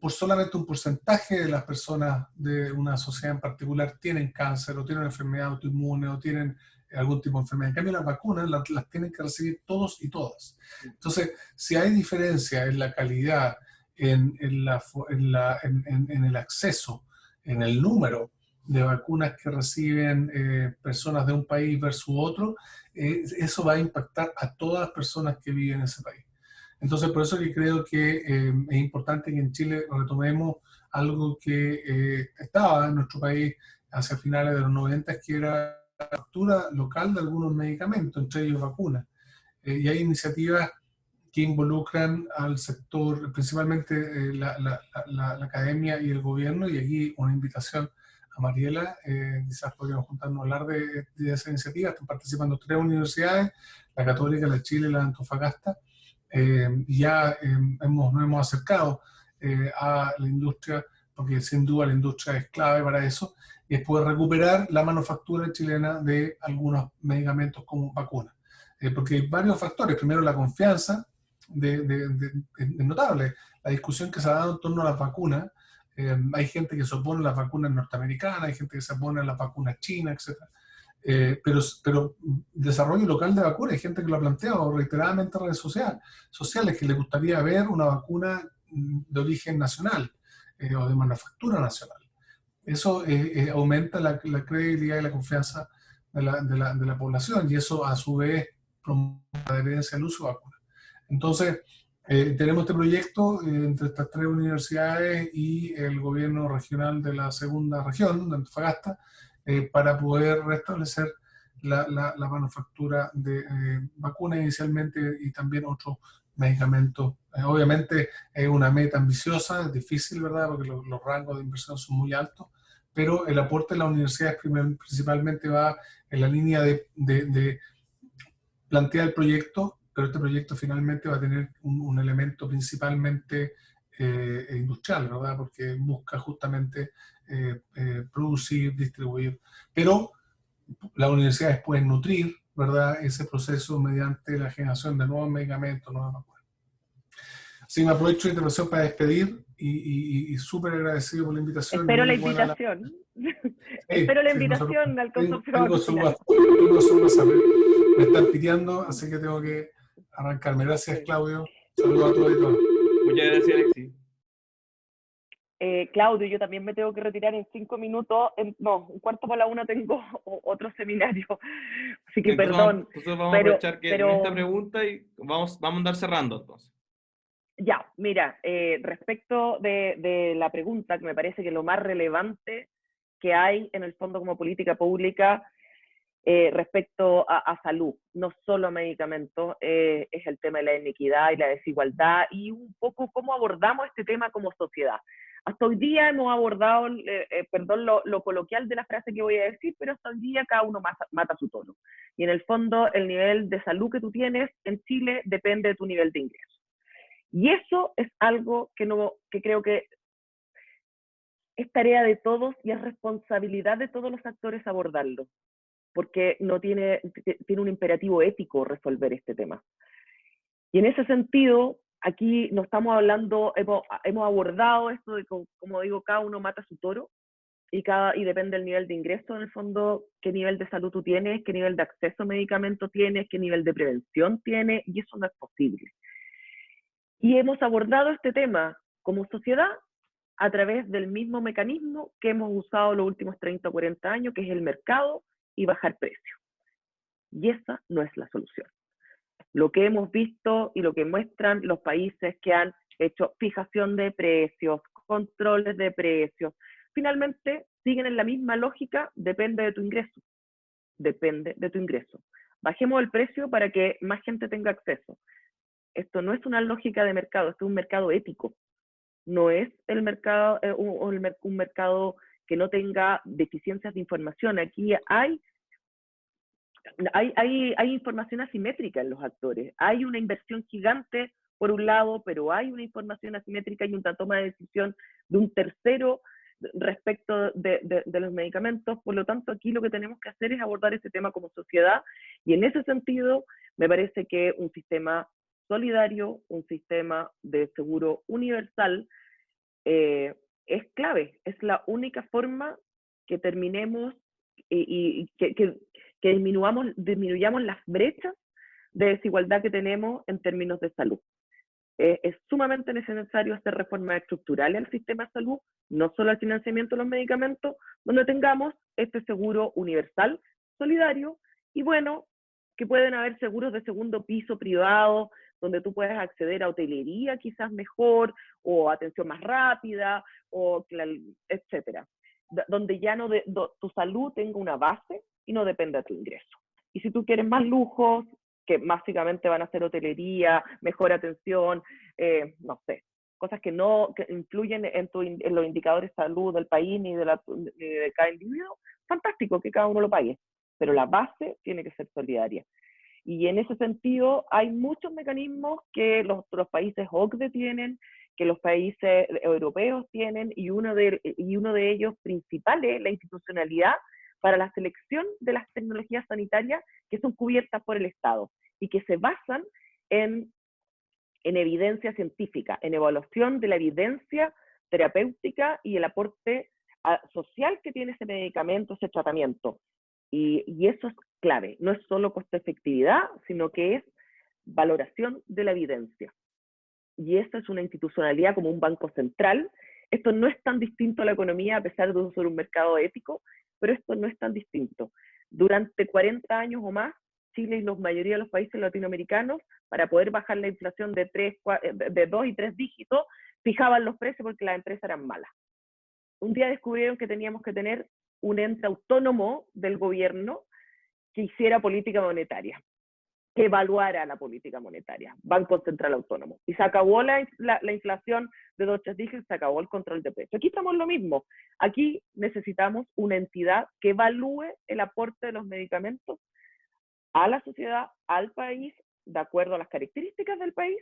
solamente un porcentaje de las personas de una sociedad en particular tienen cáncer o tienen enfermedad autoinmune o tienen algún tipo de enfermedad. En cambio, las vacunas las tienen que recibir todos y todas. Entonces, si hay diferencia en la calidad, en el acceso, en el número de vacunas que reciben personas de un país versus otro, eso va a impactar a todas las personas que viven en ese país. Entonces, por eso que creo que es importante que en Chile retomemos algo que estaba en nuestro país hacia finales de los 90, que era la factura local de algunos medicamentos, entre ellos vacunas. Y hay iniciativas que involucran al sector, principalmente la academia y el gobierno, y aquí una invitación a Mariela, quizás podríamos juntarnos a hablar de esa iniciativa. Están participando 3 universidades, la Católica, la Chile y la Antofagasta. Ya nos hemos acercado a la industria, porque sin duda la industria es clave para eso, y es poder recuperar la manufactura chilena de algunos medicamentos como vacunas. Porque hay varios factores. Primero, la confianza es notable. La discusión que se ha dado en torno a las vacunas, hay gente que se opone a las vacunas norteamericanas, hay gente que se opone a las vacunas chinas, etc. Pero desarrollo local de vacunas, hay gente que lo ha planteado reiteradamente en redes sociales que le gustaría ver una vacuna de origen nacional o de manufactura nacional. Eso aumenta la credibilidad y la confianza de la población, y eso a su vez promueve la adherencia al uso de vacunas. Entonces, tenemos este proyecto entre estas 3 universidades y el gobierno regional de la segunda región, de Antofagasta, para poder restablecer la manufactura de vacunas inicialmente y también otros medicamentos. Obviamente es una meta ambiciosa, es difícil, ¿verdad? Porque los rangos de inversión son muy altos, pero el aporte de la universidad principalmente va en la línea de plantear el proyecto, pero este proyecto finalmente va a tener un elemento principalmente industrial, ¿verdad? Porque busca justamente producir, distribuir, pero las universidades pueden nutrir, ¿verdad?, ese proceso mediante la generación de nuevos medicamentos, nuevas vacunas. Sí, me aprovecho de la intervención para despedir y súper agradecido por la invitación. Espero la Muy buena invitación. Sí, Espero la sí, invitación al consorcio tengo su vacacional. WhatsApp, tengo su WhatsApp. Me están piteando, así que tengo que arrancarme. Gracias, Sí. Claudio. Saludos a todos y todas. Muchas gracias, Alexis. Claudio, yo también me tengo que retirar en 5 minutos. No, un cuarto para la una tengo otro seminario. Así que perdón. Entonces vamos a Pero, aprovechar que en esta pero pregunta y vamos a andar cerrando entonces. ya, mira, respecto de la pregunta, que me parece que lo más relevante que hay en el fondo como política pública respecto a salud, no solo a medicamentos, es el tema de la inequidad y la desigualdad y un poco cómo abordamos este tema como sociedad. Hasta hoy día hemos abordado, perdón lo coloquial de la frase que voy a decir, pero hasta hoy día cada uno mata su toro. Y en el fondo el nivel de salud que tú tienes en Chile depende de tu nivel de ingreso. Y eso es algo que creo que es tarea de todos y es responsabilidad de todos los actores abordarlo, porque no tiene un imperativo ético resolver este tema. Y en ese sentido, aquí no estamos hablando, hemos abordado esto de, como digo, cada uno mata su toro y depende del nivel de ingreso, en el fondo, qué nivel de salud tú tienes, qué nivel de acceso a medicamentos tienes, qué nivel de prevención tienes, y eso no es posible. Y hemos abordado este tema como sociedad a través del mismo mecanismo que hemos usado los últimos 30 o 40 años, que es el mercado y bajar precios. Y esa no es la solución. Lo que hemos visto y lo que muestran los países que han hecho fijación de precios, controles de precios, finalmente siguen en la misma lógica, depende de tu ingreso. Depende de tu ingreso. Bajemos el precio para que más gente tenga acceso. Esto no es una lógica de mercado, esto es un mercado ético. No es el mercado, un mercado que no tenga deficiencias de información. Aquí hay información asimétrica en los actores. Hay una inversión gigante por un lado, pero hay una información asimétrica y una toma de decisión de un tercero respecto de los medicamentos. Por lo tanto, aquí lo que tenemos que hacer es abordar este tema como sociedad y en ese sentido me parece que un sistema solidario, un sistema de seguro universal es clave, es la única forma que terminemos y que disminuyamos las brechas de desigualdad que tenemos en términos de salud. Es sumamente necesario hacer reformas estructurales al sistema de salud, no solo al financiamiento de los medicamentos, donde tengamos este seguro universal, solidario, y bueno, que pueden haber seguros de segundo piso privado, donde tú puedes acceder a hotelería quizás mejor, o atención más rápida, o etcétera. Donde ya tu salud tenga una base y no dependa de tu ingreso. Y si tú quieres más lujos, que básicamente van a ser hotelería, mejor atención, no sé, cosas que no que influyen en los indicadores de salud del país ni de cada individuo, fantástico que cada uno lo pague, pero la base tiene que ser solidaria. Y en ese sentido hay muchos mecanismos que los países OCDE tienen, que los países europeos tienen, y uno de ellos principales, la institucionalidad para la selección de las tecnologías sanitarias que son cubiertas por el Estado y que se basan en evidencia científica, en evaluación de la evidencia terapéutica y el aporte social que tiene ese medicamento, ese tratamiento. Y eso es clave, no es solo costo-efectividad, sino que es valoración de la evidencia. Y esa es una institucionalidad como un banco central. Esto no es tan distinto a la economía, a pesar de ser un mercado ético, pero esto no es tan distinto. Durante 40 años o más, Chile y la mayoría de los países latinoamericanos, para poder bajar la inflación de 2 y 3 dígitos, fijaban los precios porque las empresas eran malas. Un día descubrieron que teníamos que tener un ente autónomo del gobierno que hiciera política monetaria, que evaluara la política monetaria, Banco Central Autónomo. Y se acabó la inflación de 2 dígitos, se acabó el control de precios. Aquí estamos lo mismo. Aquí necesitamos una entidad que evalúe el aporte de los medicamentos a la sociedad, al país, de acuerdo a las características del país,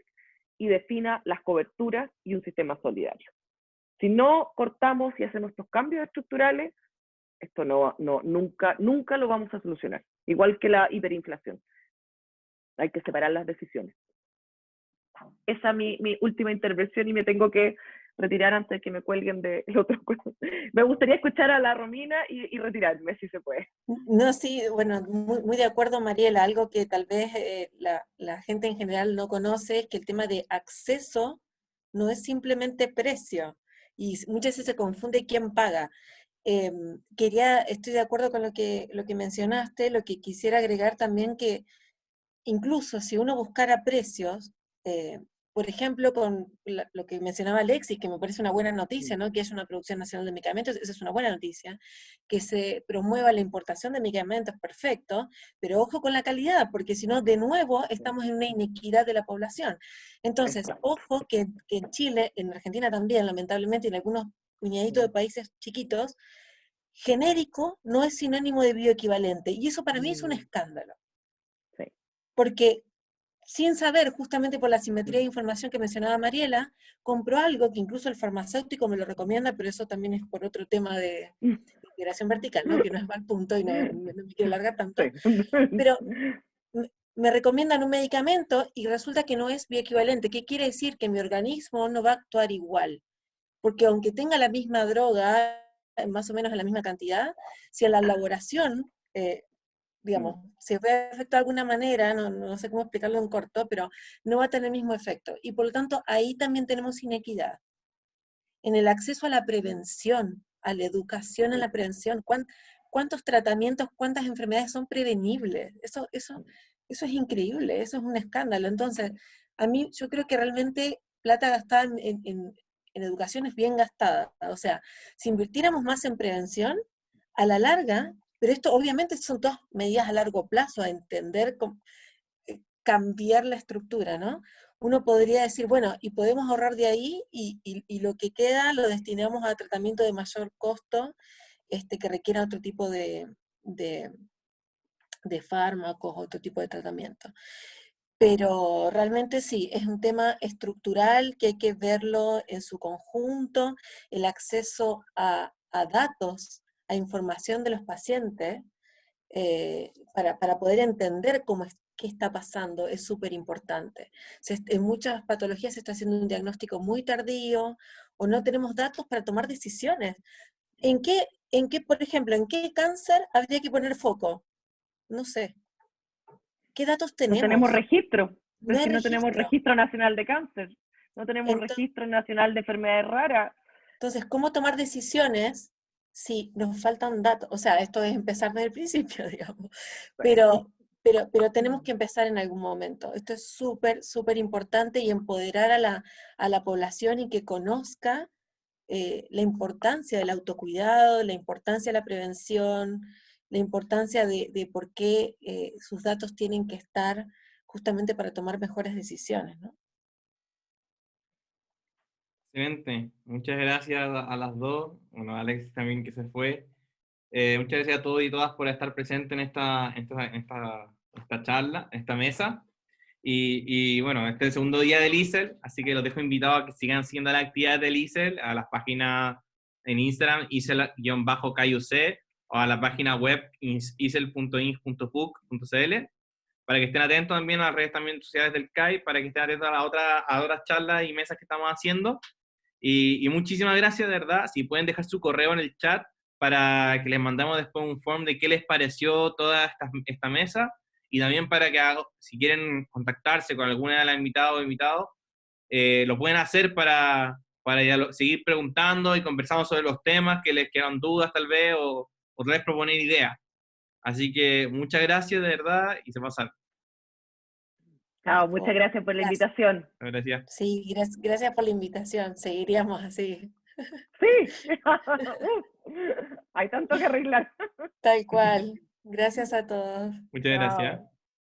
y defina las coberturas y un sistema solidario. Si no cortamos y hacemos estos cambios estructurales, esto nunca lo vamos a solucionar. Igual que la hiperinflación. Hay que separar las decisiones. esa mi última intervención y me tengo que retirar antes de que me cuelguen del otro. Me gustaría escuchar a la Romina y retirarme, si se puede. No, sí, bueno, muy de acuerdo, Mariela. Algo que tal vez la gente en general no conoce es que el tema de acceso no es simplemente precio, y muchas veces se confunde quién paga. Estoy de acuerdo con lo que mencionaste. Lo que quisiera agregar también, que incluso si uno buscara precios, por ejemplo, con lo que mencionaba Alexis, que me parece una buena noticia, ¿no? Que haya una producción nacional de medicamentos, esa es una buena noticia. Que se promueva la importación de medicamentos, perfecto, pero ojo con la calidad, porque si no, de nuevo, estamos en una inequidad de la población. Entonces, ojo que en Chile, en Argentina también, lamentablemente, y en algunos puñaditos de países chiquitos, genérico no es sinónimo de bioequivalente, y eso para mí es un escándalo. Sí. Porque sin saber, justamente por la simetría de información que mencionaba Mariela, compró algo que incluso el farmacéutico me lo recomienda, pero eso también es por otro tema de integración vertical, ¿no? Que no es mal punto y no me quiero alargar tanto. Sí. Pero me recomiendan un medicamento y resulta que no es bioequivalente. ¿Qué quiere decir? Que mi organismo no va a actuar igual. Porque aunque tenga la misma droga, más o menos en la misma cantidad, si en la elaboración digamos, si ve efecto de alguna manera, no sé cómo explicarlo en corto, pero no va a tener el mismo efecto. Y por lo tanto, ahí también tenemos inequidad. En el acceso a la prevención, a la educación en la prevención, ¿cuántos tratamientos, cuántas enfermedades son prevenibles? Eso es increíble, eso es un escándalo. Entonces, a mí yo creo que realmente plata gastada en educación es bien gastada. O sea, si invirtiéramos más en prevención, a la larga, pero esto obviamente son todas medidas a largo plazo, a entender cómo cambiar la estructura, ¿no? Uno podría decir, bueno, y podemos ahorrar de ahí y lo que queda lo destinamos a tratamiento de mayor costo, que requiera otro tipo de fármacos, otro tipo de tratamiento. Pero realmente sí, es un tema estructural que hay que verlo en su conjunto. El acceso a datos, a información de los pacientes, para poder entender qué está pasando, es súper importante. En muchas patologías se está haciendo un diagnóstico muy tardío, o no tenemos datos para tomar decisiones. Por ejemplo, en qué cáncer habría que poner foco? No sé. ¿Qué datos No tenemos? tenemos registro, No pero hay si no tenemos registro. registro nacional de cáncer, no tenemos registro nacional de enfermedades raras. Entonces, ¿cómo tomar decisiones si nos faltan datos? O sea, esto es empezar desde el principio, digamos. Pero tenemos que empezar en algún momento. Esto es súper, súper importante, y empoderar a la población y que conozca la importancia del autocuidado, la importancia de la prevención, la importancia de por qué sus datos tienen que estar justamente para tomar mejores decisiones, ¿no? Excelente. Muchas gracias a las dos. Bueno, a Alex también, que se fue. Muchas gracias a todos y todas por estar presentes en esta charla, en esta mesa. Y bueno, este es el segundo día del ISEL, así que los dejo invitados a que sigan siguiendo las actividades del ISEL, a las páginas en Instagram, isel-KUC, o a la página web isel.inc.puc.cl, para que estén atentos también a las redes también sociales del CAI, para que estén atentos a las otras charlas y mesas que estamos haciendo. Y muchísimas gracias, de verdad. Si pueden dejar su correo en el chat para que les mandemos después un form de qué les pareció toda esta mesa, y también para que, si quieren contactarse con alguna de las invitadas o invitados, lo pueden hacer para ya seguir preguntando y conversando sobre los temas que les quedan dudas tal vez, o tal vez proponer ideas. Así que muchas gracias, de verdad, y se pasan. Chao, muchas gracias por la invitación. Gracias. Sí, gracias por la invitación. Seguiríamos así. Sí, hay tanto que arreglar. Tal cual. Gracias a todos. Muchas gracias.